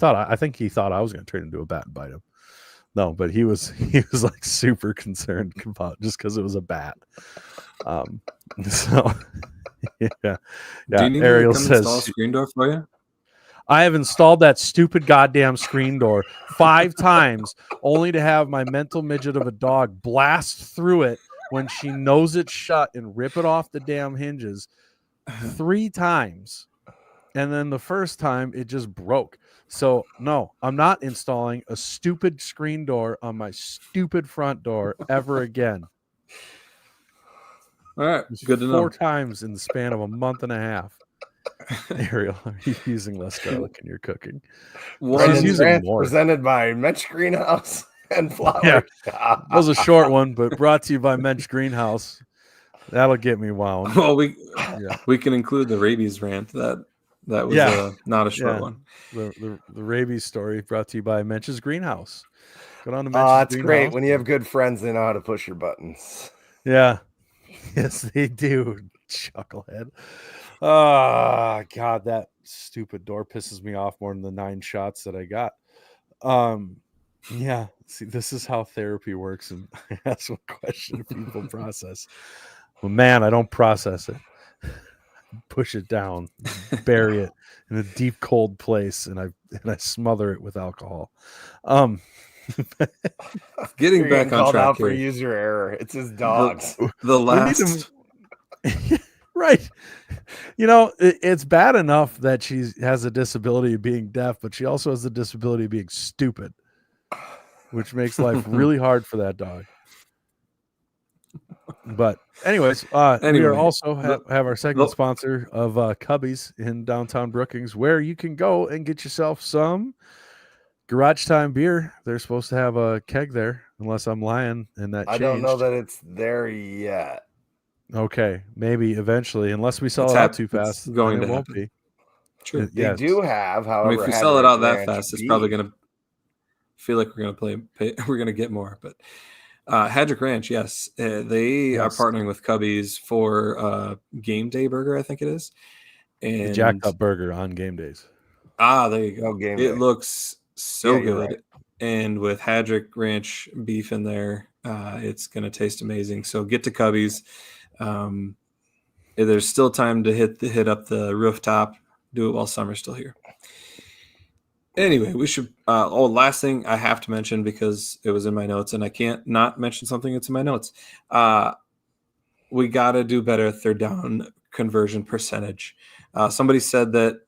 I think he thought I was going to turn into a bat and bite him. No, but he was like super concerned about just because it was a bat. So yeah. Do you need Ariel me to come says install a screen door for you? I have installed that stupid goddamn screen door 5 times only to have my mental midget of a dog blast through it when she knows it's shut and rip it off the damn hinges 3 times. And then the first time it just broke. So no, I'm not installing a stupid screen door on my stupid front door ever again. All right, good to know. 4 times in the span of a month and a half. Ariel, are you using less garlic in your cooking? She's using more. Presented by Mensch Greenhouse and Flower. Yeah, that was a short one, but brought to you by Mensch Greenhouse. That'll get me wound. Well, we can include the rabies rant. That was not a short one. The rabies story brought to you by Mensch's Greenhouse. Go on to Mensch's Greenhouse. Great when you have good friends. They know how to push your buttons. Yeah, yes they do. Chucklehead. Oh God, that stupid door pisses me off more than the 9 shots that I got. Yeah. See, this is how therapy works, and I ask one question people process. Well, man, I don't process it. Push it down, bury it in a deep cold place, and I smother it with alcohol. Getting back on track out for user error. It's his dogs. The last. Right. It's bad enough that she has a disability of being deaf, but she also has the disability of being stupid, which makes life really hard for that dog. But anyways, we are also have our second sponsor of Cubbies in downtown Brookings, where you can go and get yourself some Garage Time beer. They're supposed to have a keg there, unless I'm lying, and that changed. I don't know that it's there yet. Okay, maybe eventually, unless we sell it out too fast, it won't be. True. They do have, however, if we sell it out that fast, it's probably going to feel like we're going to we're going to get more. But Hadrick Ranch, yes, they are partnering with Cubbies for Game Day Burger, I think it is, and the Jacked Up Burger on game days. There you go. Game It day. looks so good, right. And with Hadrick Ranch beef in there, it's going to taste amazing. So get to Cubbies. There's still time to hit up the rooftop. Do it while summer's still here. Anyway, we should. Last thing I have to mention, because it was in my notes, and I can't not mention something that's in my notes. We got to do better at third down conversion percentage. Somebody said that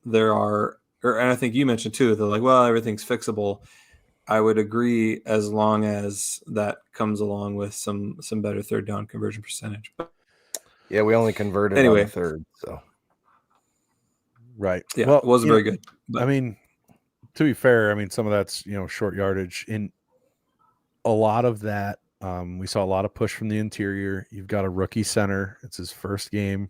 there are, and I think you mentioned too. They're like, well, everything's fixable. I would agree, as long as that comes along with some better third down conversion percentage. Yeah, we only converted on the third, so right. Yeah, it wasn't very good. But I mean, to be fair, some of that's short yardage. In a lot of that, we saw a lot of push from the interior. You've got a rookie center; it's his first game.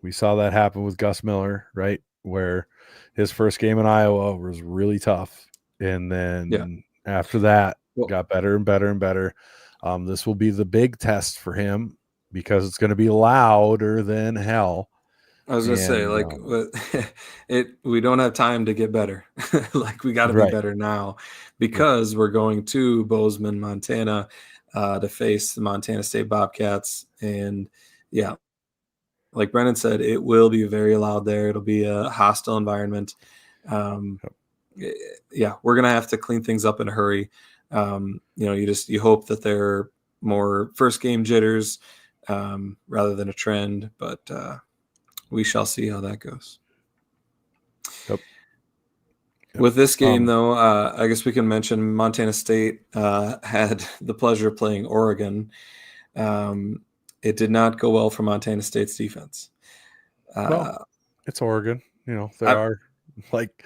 We saw that happen with Gus Miller, right? Where his first game in Iowa was really tough. And then after that, got better and better and better. This will be the big test for him because it's going to be louder than hell. I was going to say, we don't have time to get better. We got to be better now, because we're going to Bozeman, Montana, to face the Montana State Bobcats. And like Brennan said, it will be very loud there. It'll be a hostile environment. We're going to have to clean things up in a hurry. You hope that there are more first game jitters. rather than a trend, but we shall see how that goes. Yep. With this game, though, I guess we can mention Montana State had the pleasure of playing Oregon. It did not go well for Montana State's defense. Well, it's Oregon. They're like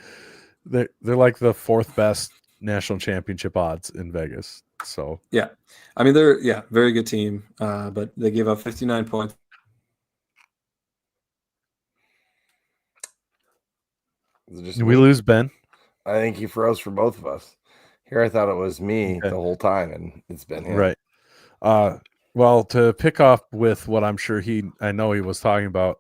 the fourth best national championship odds in Vegas. So yeah, I mean they're very good team, but they gave up 59 points. Did we lose Ben? I think he froze for both of us. Here I thought it was me the whole time, and it's been him. Right. Well, to pick up with what I'm sure I know he was talking about,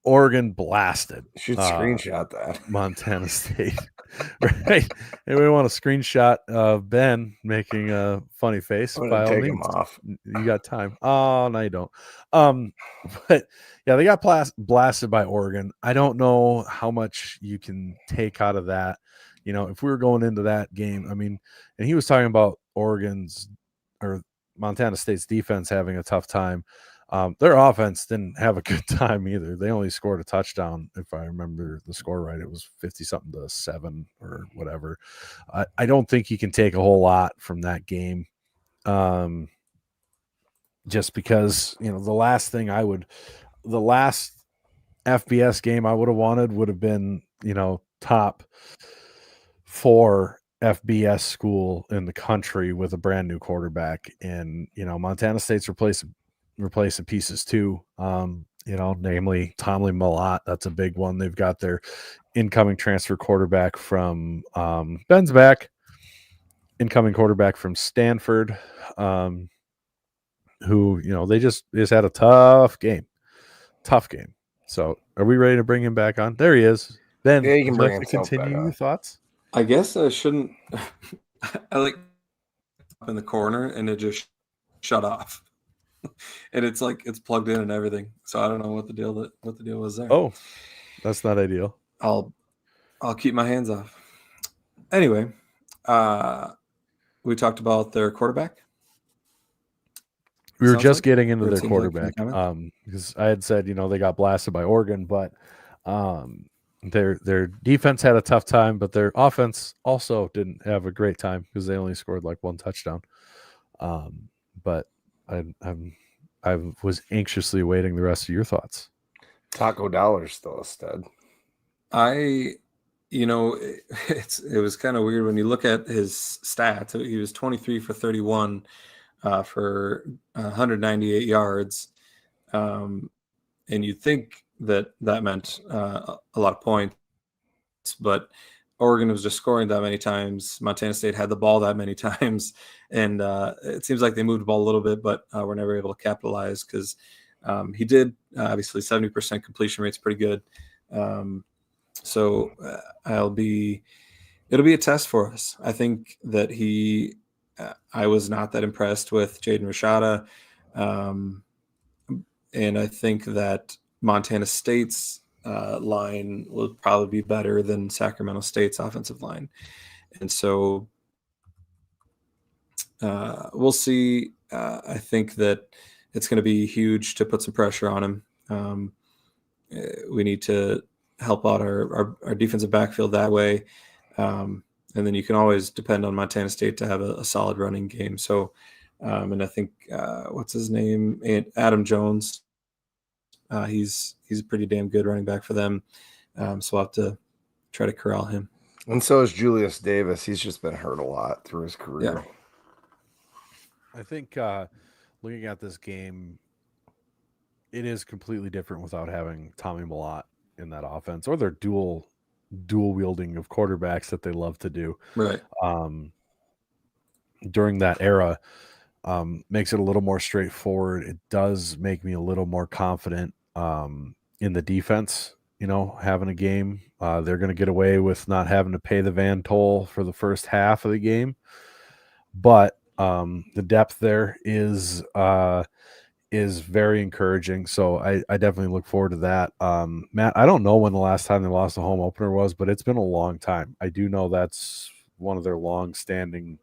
Oregon blasted. Should screenshot that. Montana State. Right. Anybody want a screenshot of Ben making a funny face? By all means. Him off. You got time. Oh, no, you don't. But yeah, they got blasted by Oregon. I don't know how much you can take out of that. If we were going into that game, I mean, and he was talking about Montana State's defense having a tough time. Their offense didn't have a good time either. They only scored a touchdown. If I remember the score right, it was 50-something to 7 or whatever. I don't think you can take a whole lot from that game. Just because, the last FBS game I would have wanted would have been, top 4 FBS school in the country with a brand new quarterback. And, Montana State's replacing pieces too. Namely Tomlin Malott. That's a big one. They've got their incoming transfer quarterback from Ben's back, incoming quarterback from Stanford, who, they just had a tough game. So are we ready to bring him back on? There he is. Ben, yeah, you can bring him. Continue your thoughts. I guess I shouldn't. I like up in the corner and it just shut off. And it's like it's plugged in and everything, so I don't know what the deal was there. Oh, that's not ideal. I'll keep my hands off. Anyway, we talked about their quarterback. We were just getting into their quarterback because I had said they got blasted by Oregon, but their defense had a tough time, but their offense also didn't have a great time because they only scored like 1 touchdown. But I was anxiously awaiting the rest of your thoughts. Taco Dollar's still a stud. It was kind of weird when you look at his stats. He was 23 for 31 for 198 yards, and you'd think that meant a lot of points, but Oregon was just scoring that many times. Montana State had the ball that many times, and it seems like they moved the ball a little bit, but were never able to capitalize because he did obviously 70% completion rate's pretty good. So it'll be a test for us. I think that I was not that impressed with Jaden Rashada, and I think that Montana State's line will probably be better than Sacramento State's offensive line. And so we'll see. I think that it's going to be huge to put some pressure on him. We need to help out our defensive backfield that way. And then you can always depend on Montana State to have a solid running game. So, and I think, what's his name? Adam Jones. He's a pretty damn good running back for them. So I'll have to try to corral him. And so is Julius Davis. He's just been hurt a lot through his career. Yeah. I think looking at this game, it is completely different without having Tommy Malott in that offense or their dual wielding of quarterbacks that they love to do. Right. During that era, makes it a little more straightforward. It does make me a little more confident in the defense, having a game. They're going to get away with not having to pay the van toll for the first half of the game. But the depth there is very encouraging. So I definitely look forward to that. Matt, I don't know when the last time they lost a home opener was, but it's been a long time. I do know that's one of their long-standing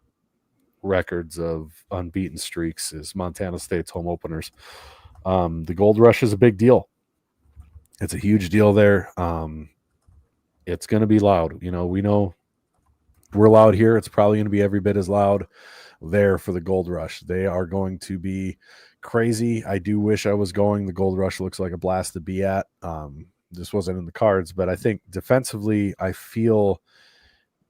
records of unbeaten streaks is Montana State's home openers. The Gold Rush is a big deal. It's a huge deal there. It's going to be loud. We know we're loud here. It's probably going to be every bit as loud there for the Gold Rush. They are going to be crazy. I do wish I was going. The Gold Rush looks like a blast to be at. This wasn't in the cards, but I think defensively, I feel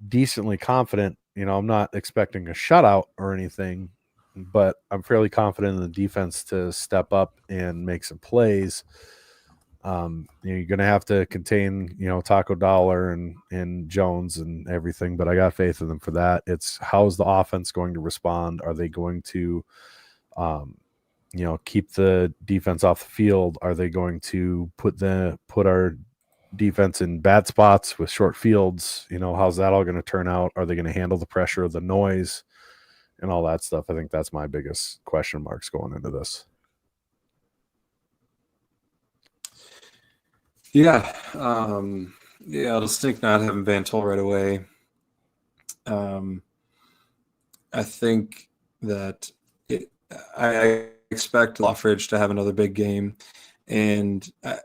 decently confident. I'm not expecting a shutout or anything, but I'm fairly confident in the defense to step up and make some plays. You're going to have to contain, Taco Dollar and Jones and everything, but I got faith in them for that. It's how's the offense going to respond? Are they going to, keep the defense off the field? Are they going to put our defense in bad spots with short fields? How's that all going to turn out? Are they going to handle the pressure of the noise and all that stuff? I think that's my biggest question marks going into this. Yeah. Distinct not having Van Tol right away. I think that I expect Loffridge to have another big game. And I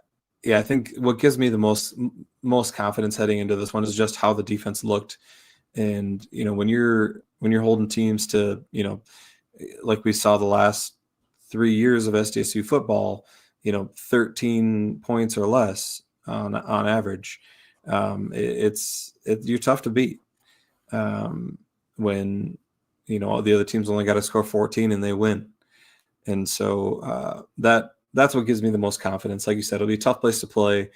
think what gives me the most confidence heading into this one is just how the defense looked. And, when you're holding teams to, like we saw the last 3 years of SDSU football, 13 points or less on average. You're tough to beat when, the other teams only got to score 14 and they win. And so that's what gives me the most confidence. Like you said, it'll be a tough place to play.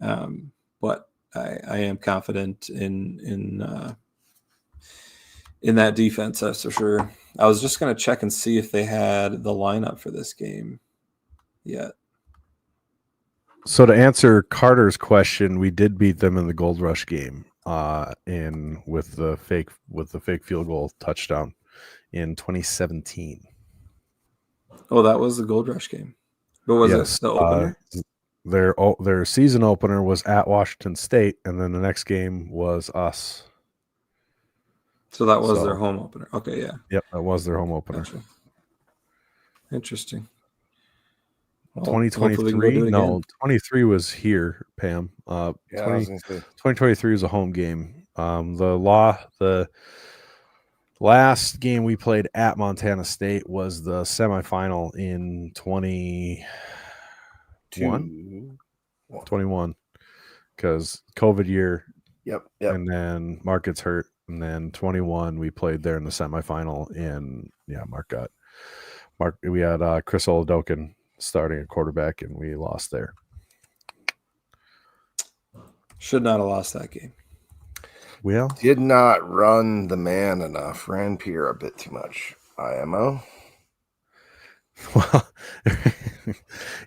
But I am confident in that defense, that's for sure. I was just going to check and see if they had the lineup for this game yet. So to answer Carter's question, we did beat them in the Gold Rush game with the fake field goal touchdown in 2017. Oh, that was the Gold Rush game. But was it the opener? Their season opener was at Washington State, and then the next game was us. So that was their home opener. Okay, yeah. Yep, that was their home opener. Gotcha. Interesting. Well, 2023? No, 23 was here, Pam. 2023 was a home game. The last game we played at Montana State was the semifinal in 21 because COVID year. Yep. And then Mark gets hurt. And then 21, we played there in the semifinal. And we had Chris Oladokin starting at quarterback, and we lost there. Should not have lost that game. Well, did not run the man enough. Ran Pierre a bit too much. IMO. Well,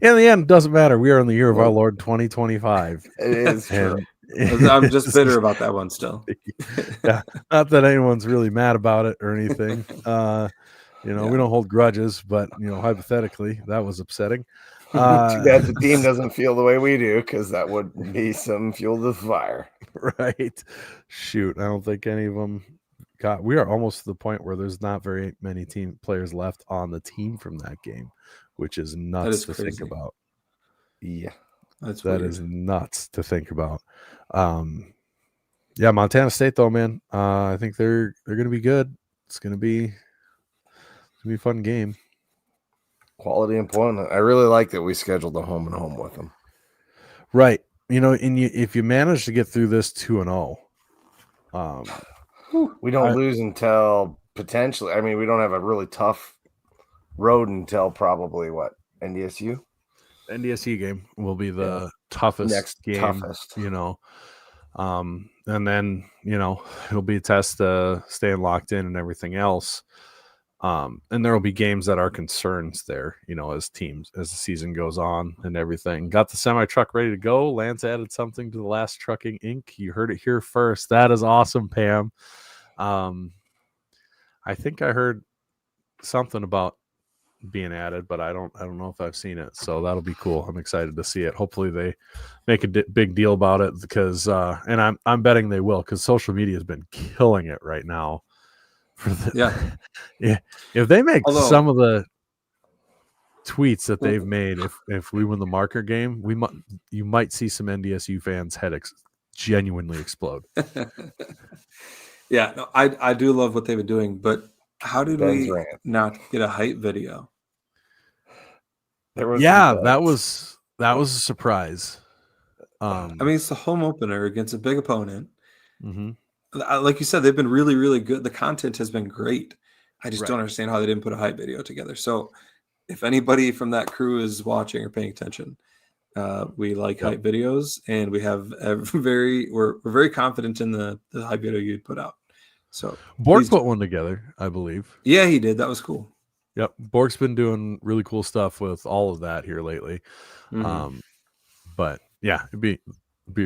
in the end, it doesn't matter. We are in the year of our Lord 2025. It is true. I'm just bitter about that one still. Yeah, not that anyone's really mad about it or anything. We don't hold grudges, but hypothetically, that was upsetting. Too bad the team doesn't feel the way we do, because that would be some fuel to the fire. Right. Shoot, I don't think any of them got. We are almost to the point where there's not very many team players left on the team from that game, which is nuts to think about. Yeah, that is nuts to think about. Montana State though, man. I think they're going to be good. It's going to be a fun game. Quality opponent. I really like that we scheduled a home and home with them. Right. If you manage to get through this 2-0, we don't lose until potentially. I mean, we don't have a really tough road until probably NDSU. NDSU game will be the toughest game. And then it'll be a test staying locked in and everything else. And there will be games that are concerns there, as the season goes on and everything. Got the semi truck ready to go. Lance added something to the last Trucking Inc. You heard it here first. That is awesome, Pam. I think I heard something about being added, but I don't know if I've seen it. So that'll be cool. I'm excited to see it. Hopefully they make a big deal about it because, and I'm betting they will, because social media has been killing it right now. Yeah, if they make some of the tweets that they've made, if we win the marker game, you might see some NDSU fans' head genuinely explode. Yeah, no, I do love what they've been doing, but how did Ben's we rant. not get a hype video? There was that was a surprise. I mean, it's the home opener against a big opponent. Mm-hmm. Like you said, they've been really, really good. The content has been great. I just don't understand how they didn't put a hype video together. So if anybody from that crew is watching or paying attention, we like hype videos, and we have we're very confident in the hype video you'd put out. So Borg put one together, I believe. Yeah, he did. That was cool. Yep, Borg's been doing really cool stuff with all of that here lately. Mm-hmm. But yeah, it'd be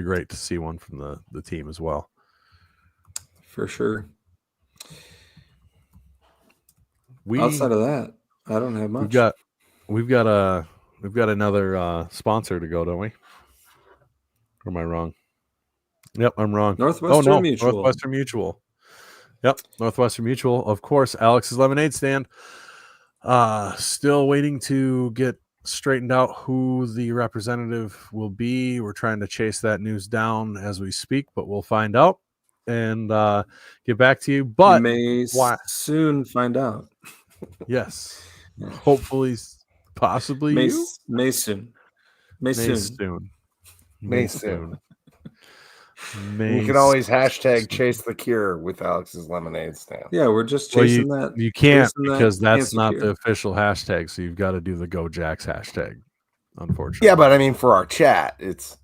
great to see one from the team as well. For sure. Outside of that, I don't have much. We've got another sponsor to go, don't we? Or am I wrong? Yep, I'm wrong. Northwestern Mutual. Northwestern Mutual. Yep, Northwestern Mutual. Of course, Alex's Lemonade Stand. Still waiting to get straightened out who the representative will be. We're trying to chase that news down as we speak, but we'll find out and get back to you. But you may soon find out. Yes. Hopefully, possibly May You soon. You can always hashtag chase the cure with Alex's Lemonade Stand. Yeah, we're just chasing that. You can't because that's not the official hashtag. So you've got to do the Go Jacks hashtag, unfortunately. Yeah, but I mean, for our chat, it's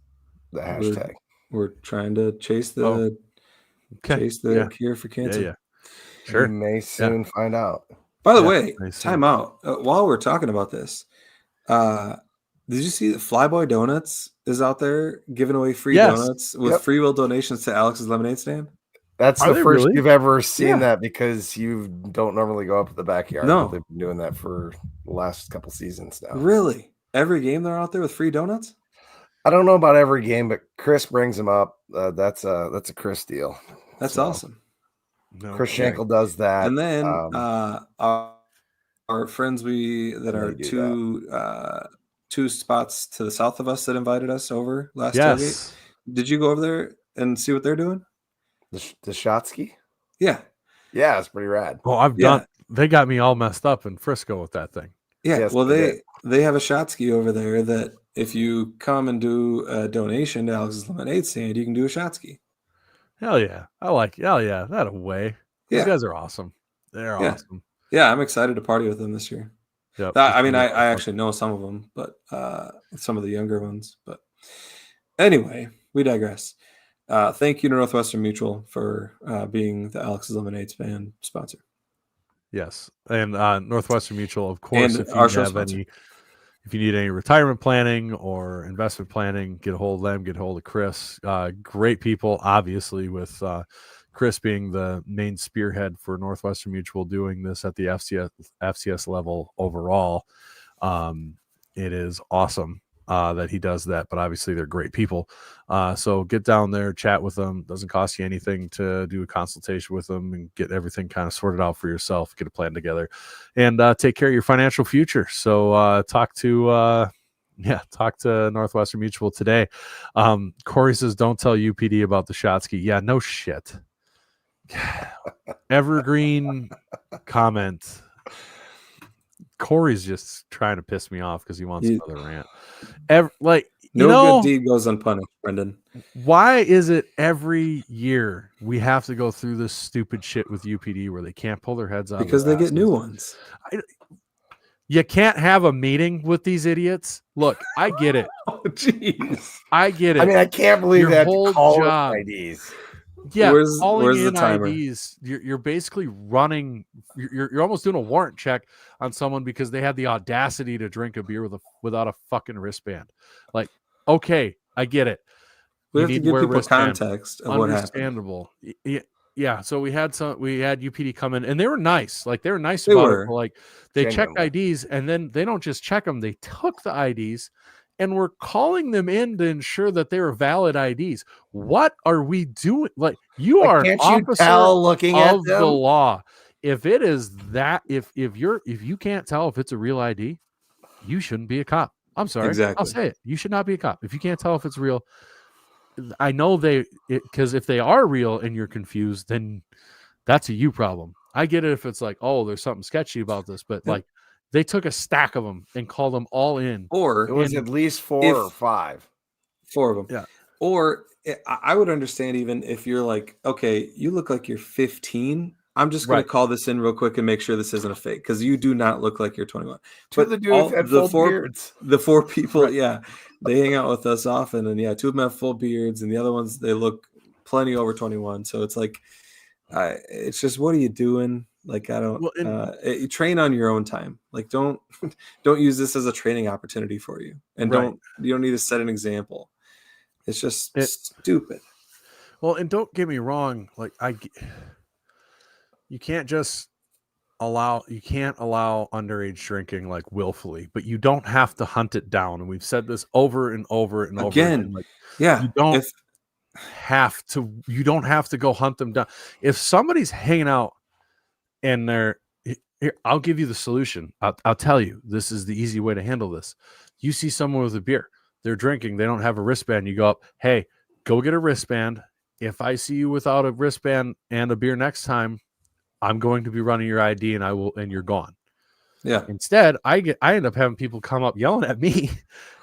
the hashtag. We're trying to chase the cure for cancer. Yeah. Sure. You may soon find out. By the way, time out. While we're talking about this, did you see that Flyboy Donuts is out there giving away free donuts with free will donations to Alex's Lemonade Stand? That's the first you've ever seen that, because you don't normally go up to the backyard. No. They've been doing that for the last couple seasons now. Really? Every game they're out there with free donuts? I don't know about every game, but Chris brings them up. That's a Chris deal. That's awesome. Chris Schenkel does that. And then our friends that are two spots to the south of us that invited us over last tailgate. Did you go over there and see what they're doing? The Shotsky? Yeah. Yeah, it's pretty rad. Well, I've done. They got me all messed up in Frisco with that thing. Yeah. Yes, well, they have a Shotsky over there that if you come and do a donation to Alex's Lemonade Stand, you can do a Shotsky. Hell yeah. Hell yeah. That away. These guys are awesome. They're awesome. Yeah, I'm excited to party with them this year. Yep. I mean, I actually know some of them, but some of the younger ones. But anyway, we digress. Thank you to Northwestern Mutual for being the Alex's Lemonade Stand sponsor. Yes, and Northwestern Mutual, of course. And if you need any retirement planning or investment planning, get a hold of them. Get a hold of Chris. Great people, obviously, with Chris being the main spearhead for Northwestern Mutual doing this at the FCS level overall. It is awesome that he does that, but obviously they're great people. So get down there, chat with them. Doesn't cost you anything to do a consultation with them and get everything kind of sorted out for yourself, get a plan together, and take care of your financial future. So talk to Northwestern Mutual today. Corey says, don't tell UPD about the Shotsky. Yeah, no shit. Evergreen comment. Corey's just trying to piss me off because he wants another rant. No good deed goes unpunished, Brendan. Why is it every year we have to go through this stupid shit with UPD where they can't pull their heads out? Because they get new ones. You can't have a meeting with these idiots. Look, I get it. Oh, jeez. I get it. I mean, I can't believe your that whole call job. IDs. Yeah, where's calling in the timer? IDs. You're basically running. You're almost doing a warrant check on someone because they had the audacity to drink a beer without a fucking wristband. Like, okay, I get it. We have to give people context of what happened. Understandable. Yeah. So we had UPD come in, and they were nice. Like, they were nice about it. Like, they checked IDs, and then they don't just check them; they took the IDs. And we're calling them in to ensure that they are valid IDs. What are we doing? Like, you are an officer looking of at them? the law. if it is that, if you can't tell if it's a real ID, you shouldn't be a cop. I'm sorry. Exactly. I'll say it. You should not be a cop. If you can't tell if it's real, I know because if they are real and you're confused, then that's a you problem. I get it if it's like, oh, there's something sketchy about this, but like they took a stack of them and called them all in. Or it was at least 4 or 5. 4 of them. Yeah. Or I would understand even if you're like, okay, you look like you're 15. I'm just going to call this in real quick and make sure this isn't a fake because you do not look like you're 21. But the dudes had full beards. The 4 people, they hang out with us often, and 2 of them have full beards, and the other ones they look plenty over 21. So it's like, it's just, what are you doing? Like, I don't. You train on your own time. Like, don't use this as a training opportunity for you, and you don't need to set an example. It's just stupid. Well, and don't get me wrong. Like you can't allow underage drinking like willfully, but you don't have to hunt it down. And we've said this over and over and over again. Like, you don't have to go hunt them down. If somebody's hanging out and they're here, I'll give you the solution. I'll tell you, this is the easy way to handle this. You see someone with a beer, they're drinking, they don't have a wristband. You go up, hey, go get a wristband. If I see you without a wristband and a beer next time, I'm going to be running your ID and you're gone. Yeah. Instead, I end up having people come up yelling at me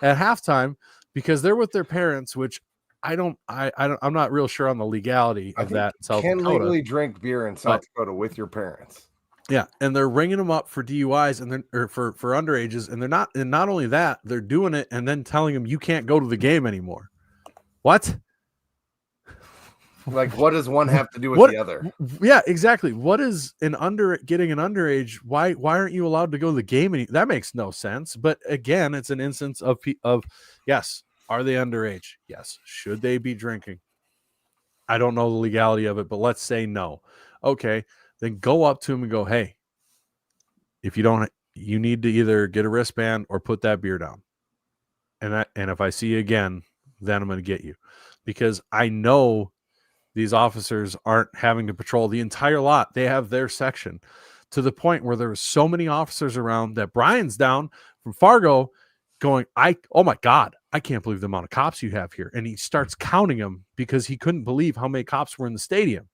at halftime because they're with their parents, which I'm not real sure on the legality of that in South Dakota. You can legally drink beer in South Dakota with your parents. Yeah, and they're ringing them up for DUIs or for underages, and not only that, they're doing it and then telling them you can't go to the game anymore. What? Like, what does one have to do with the other? Yeah, exactly. What is getting an underage? Why aren't you allowed to go to the game? That makes no sense. But again, it's an instance of yes, are they underage? Yes. Should they be drinking? I don't know the legality of it, but let's say no. Okay, then go up to them and go, hey, if you don't, you need to either get a wristband or put that beer down. And if I see you again, then I'm going to get you, because I know these officers aren't having to patrol the entire lot. They have their section, to the point where there were so many officers around that Brian's down from Fargo going, oh my God, I can't believe the amount of cops you have here. And he starts counting them because he couldn't believe how many cops were in the stadium.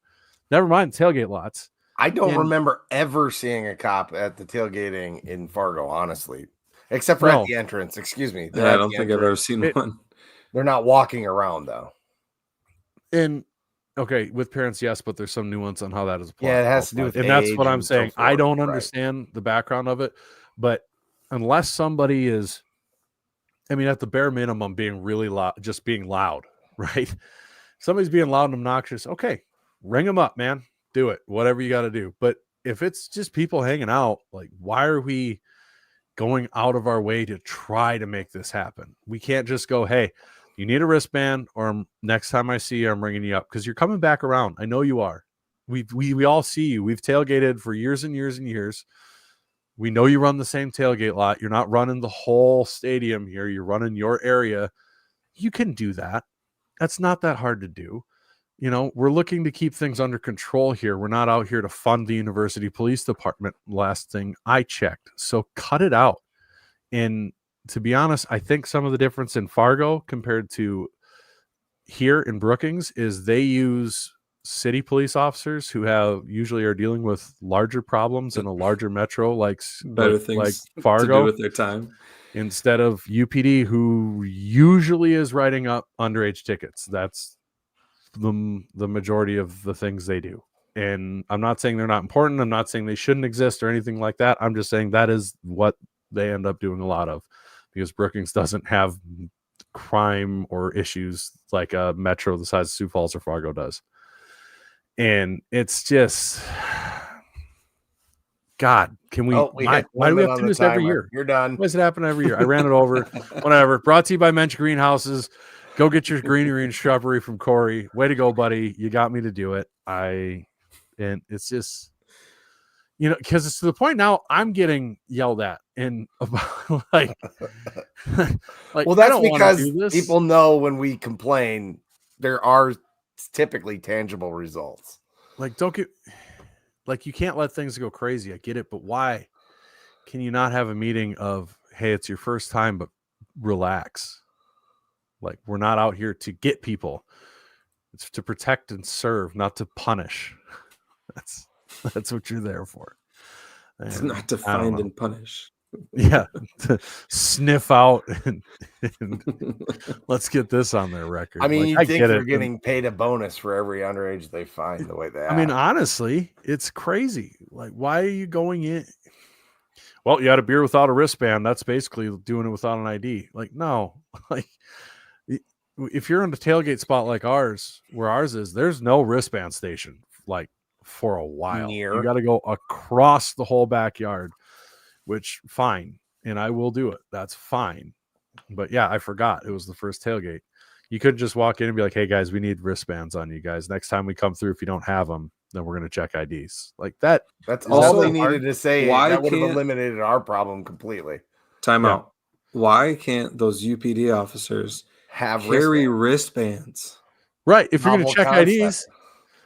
Never mind the tailgate lots. I don't remember ever seeing a cop at the tailgating in Fargo, honestly, except for at the entrance. Excuse me. I don't think I've ever seen one. They're not walking around, though. And okay, with parents, yes, but there's some nuance on how that is applied. Yeah, it has to do with and that's what I'm saying. I don't understand the background of it, but unless somebody is, I mean, at the bare minimum, being really loud, just being loud, right? Somebody's being loud and obnoxious. Okay, ring them up, man. Do it. Whatever you got to do. But if it's just people hanging out, like, why are we going out of our way to try to make this happen? We can't just go, hey, you need a wristband, or next time I see you, I'm ringing you up, because you're coming back around. I know you are. We all see you. We've tailgated for years and years and years. We know you run the same tailgate lot. You're not running the whole stadium here. You're running your area. You can do that. That's not that hard to do. You know, we're looking to keep things under control here. We're not out here to fund the university police department, last thing I checked. So cut it out. And to be honest, I think some of the difference in Fargo compared to here in Brookings is they use city police officers who usually are dealing with larger problems in a larger metro, like better things like Fargo, to do with their time, instead of UPD, who usually is writing up underage tickets. That's the majority of the things they do. And I'm not saying they're not important. I'm not saying they shouldn't exist or anything like that. I'm just saying that is what they end up doing a lot of, because Brookings doesn't have crime or issues like a metro the size of Sioux Falls or Fargo does. And it's just, God, can we, why do we have to do this every year? You're done. Why does it happen every year? I ran it over. Whatever. Brought to you by Mensch Greenhouses. Go get your greenery and shrubbery from Corey. Way to go, buddy. You got me to do it. And it's just, you know, because it's to the point now I'm getting yelled at and about, like well, that's because people know when we complain, there are typically tangible results. Like, like you can't let things go crazy. I get it, but why can you not have a meeting of, hey, it's your first time, but relax. Like, we're not out here to get people. It's to protect and serve, not to punish. That's what you're there for. It's And not to find and punish. Yeah, to sniff out and let's get this on their record. I mean, like, you I think get they're it. getting paid a bonus for every underage they find the way they act. I mean, honestly, it's crazy. Like, why are you going in? Well, you had a beer without a wristband. That's basically doing it without an ID. Like, no, like if you're in a tailgate spot like ours, where ours is, there's no wristband station. Like for a while, you got to go across the whole backyard, which fine. And I will do it. That's fine. But yeah, I forgot it was the first tailgate. You couldn't just walk in and be like, hey guys, we need wristbands on you guys. Next time we come through, if you don't have them, then we're going to check IDs. Like that. That's all they needed to say. Why that would have eliminated our problem completely. Time out. Why can't those UPD officers carry wristbands? Right. If you're going to check IDs,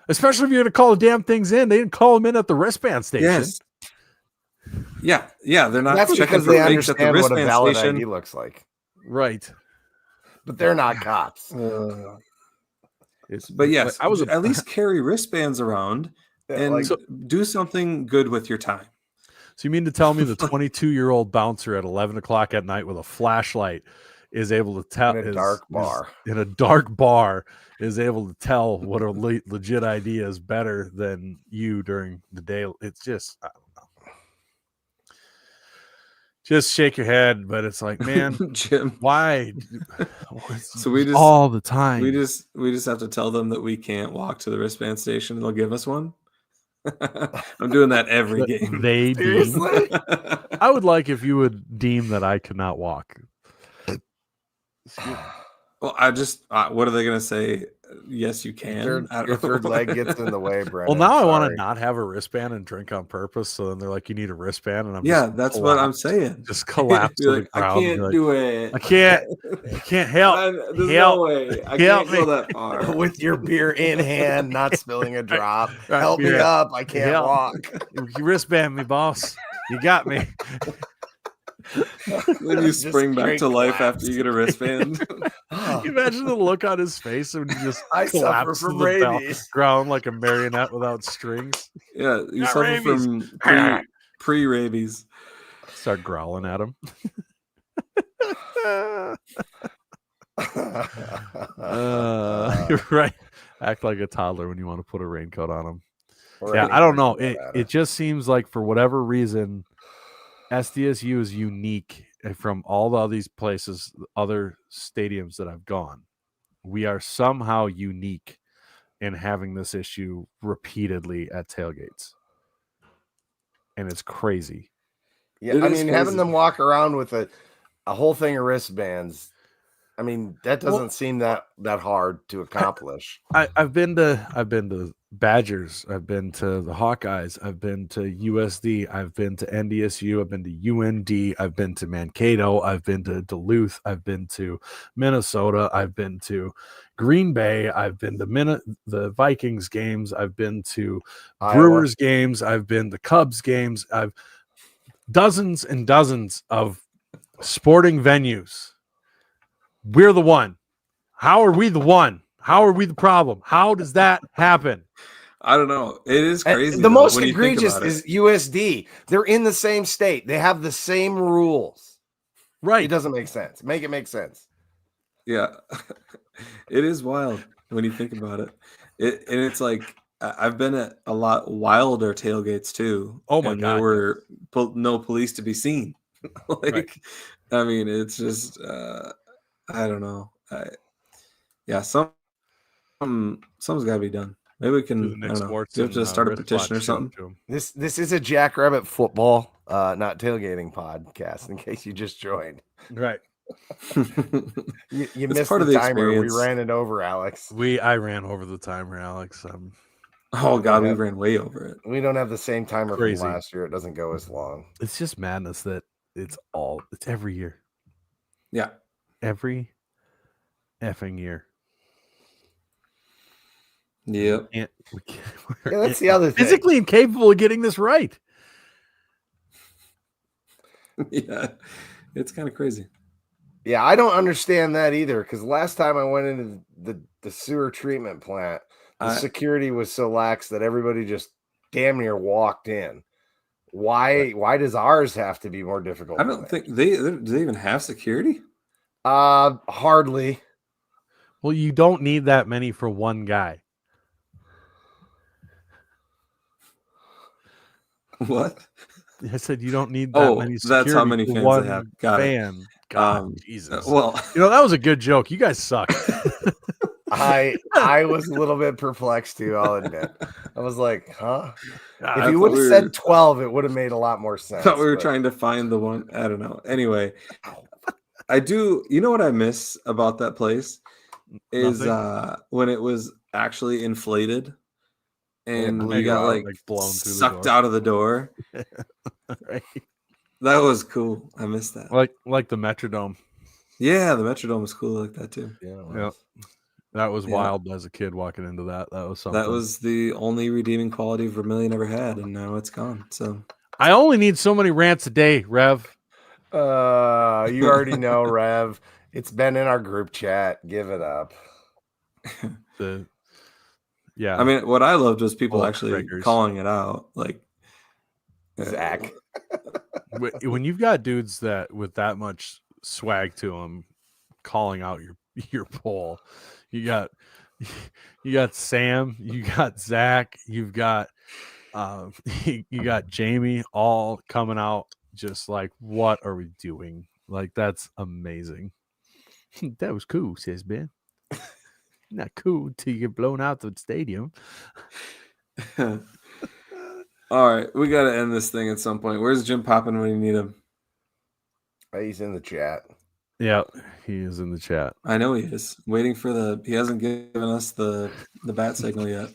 especially if you're going to call the damn things in, they didn't call them in at the wristband station. Yes. Yeah. They're not. That's because they understand what a valid ID looks like. Right. But they're not cops. But yes, I was at least carry wristbands around and do something good with your time. So you mean to tell me the 22-year-old bouncer at 11 o'clock at night with a flashlight is able to tell in a dark bar is able to tell what a legit ID is better than you during the day? It's just, I don't know. Just shake your head, but it's like, man, Jim, why? So we just all the time. We just have to tell them that we can't walk to the wristband station and they'll give us one. I'm doing that every game. They seriously? I would like if you would deem that I could not walk. Well, I just what are they going to say? Yes, you can. Your third leg gets in the way, Brennan. Well, now I want to not have a wristband and drink on purpose. So then they're like, you need a wristband, and I'm that's what I'm saying. Just collapse to the ground. I can't do it. I can't help. There's no way. I can't go that far. With your beer in hand, not spilling a drop. Help me up. I can't walk. You wristband me, boss. You got me. Then you spring back to life after you get a wristband. Imagine the look on his face when he just collapses to the ground like a marionette without strings. Yeah, you suffer from pre-rabies. Start growling at him. You're right. Act like a toddler when you want to put a raincoat on him. Yeah, I don't know. It just seems like for whatever reason, SDSU is unique from all the these places, other stadiums that I've gone. We are somehow unique in having this issue repeatedly at tailgates. And it's crazy. Yeah, I mean, having them walk around with a whole thing of wristbands, I mean, that doesn't seem that hard to accomplish. I've been to Badgers, I've been to the Hawkeyes, I've been to USD, I've been to NDSU, I've been to UND, I've been to Mankato, I've been to Duluth, I've been to Minnesota, I've been to Green Bay, I've been to the Vikings games, I've been to Brewers games, I've been to Cubs games, I've dozens and dozens of sporting venues. We're the one. How are we the one? How are we the problem? How does that happen? I don't know. It is crazy. The most egregious is USD. They're in the same state. They have the same rules. Right. It doesn't make sense. Make it make sense. Yeah. It is wild when you think about it. And it's like, I've been at a lot wilder tailgates too. Oh my God. There were no police to be seen. Right. I mean, it's just, I don't know. Something's got to be done. Maybe we can. I don't know. Do we have to start a petition or something? This is a Jackrabbit football, not tailgating podcast. In case you just joined, right? you missed part the timer. Experience. We ran it over, Alex. I ran over the timer, Alex. Oh God, we ran way over it. We don't have the same timer from last year. It doesn't go as long. It's just madness that it's every year. Yeah, every effing year. Yep. Yeah, that's the other thing. Physically incapable of getting this right. Yeah, it's kind of crazy. Yeah, I don't understand that either. Because last time I went into the sewer treatment plant, the security was so lax that everybody just damn near walked in. Why does ours have to be more difficult? I don't think do they even have security? Hardly. Well, you don't need that many for one guy. What? I said you don't need that many security. That's how many for fans one they have. Got fan. it. God, Jesus. Well, that was a good joke. You guys suck. I was a little bit perplexed too, I'll admit. I was like, huh? If you would have said 12, it would have made a lot more sense. I thought we were trying to find the one. I don't know. Anyway, I do. You know what I miss about that place is when it was actually inflated and we got like blown through sucked out of the door. Right. That was cool. I missed that. Like the Metrodome. Yeah, the Metrodome was cool like that too. Yeah. That was wild as a kid walking into that. That was something. That was the only redeeming quality Vermilion ever had, and now it's gone. So I only need so many rants a day, Rev. You already know, Rev. It's been in our group chat. Give it up. Yeah. I mean, what I loved was people actually calling it out, like Zach. When you've got dudes that with that much swag to them calling out your poll, you got Sam, you got Zach, you've got you got Jamie all coming out just like, what are we doing? Like, that's amazing. That was cool, says Ben. Not cool till you get blown out the stadium. All right, we got to end this thing at some point. Where's Jim Poppin when you need him? He's in the chat. Yeah, he is in the chat. I know he is. Waiting for he hasn't given us the bat signal yet.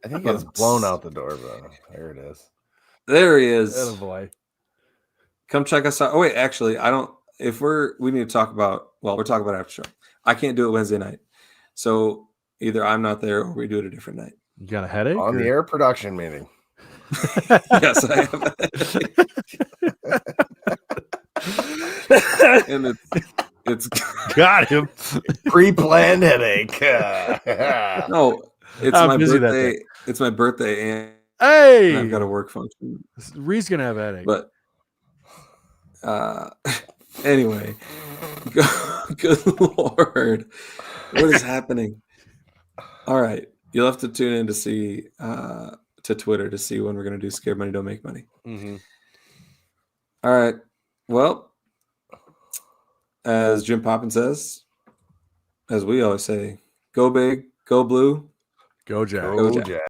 I think it's blown out the door, though. There it is. There he is. Oh boy. Come check us out. Oh, wait, actually, we need to talk about, we're talking about after show. I can't do it Wednesday night. So either I'm not there or we do it a different night. You got a headache? On the air production meeting. Yes, I have. And it's got him. Pre-planned headache. No, it's my birthday. It's my birthday, and I've got a work function. Ree's gonna have a headache. But anyway, good Lord, what is happening? All right, you'll have to tune in to see to Twitter to see when we're gonna do Scared Money Don't Make Money. Mm-hmm. All right, well, as Jim Poppin says, as we always say, go big, go blue, go Jack. Go Jack.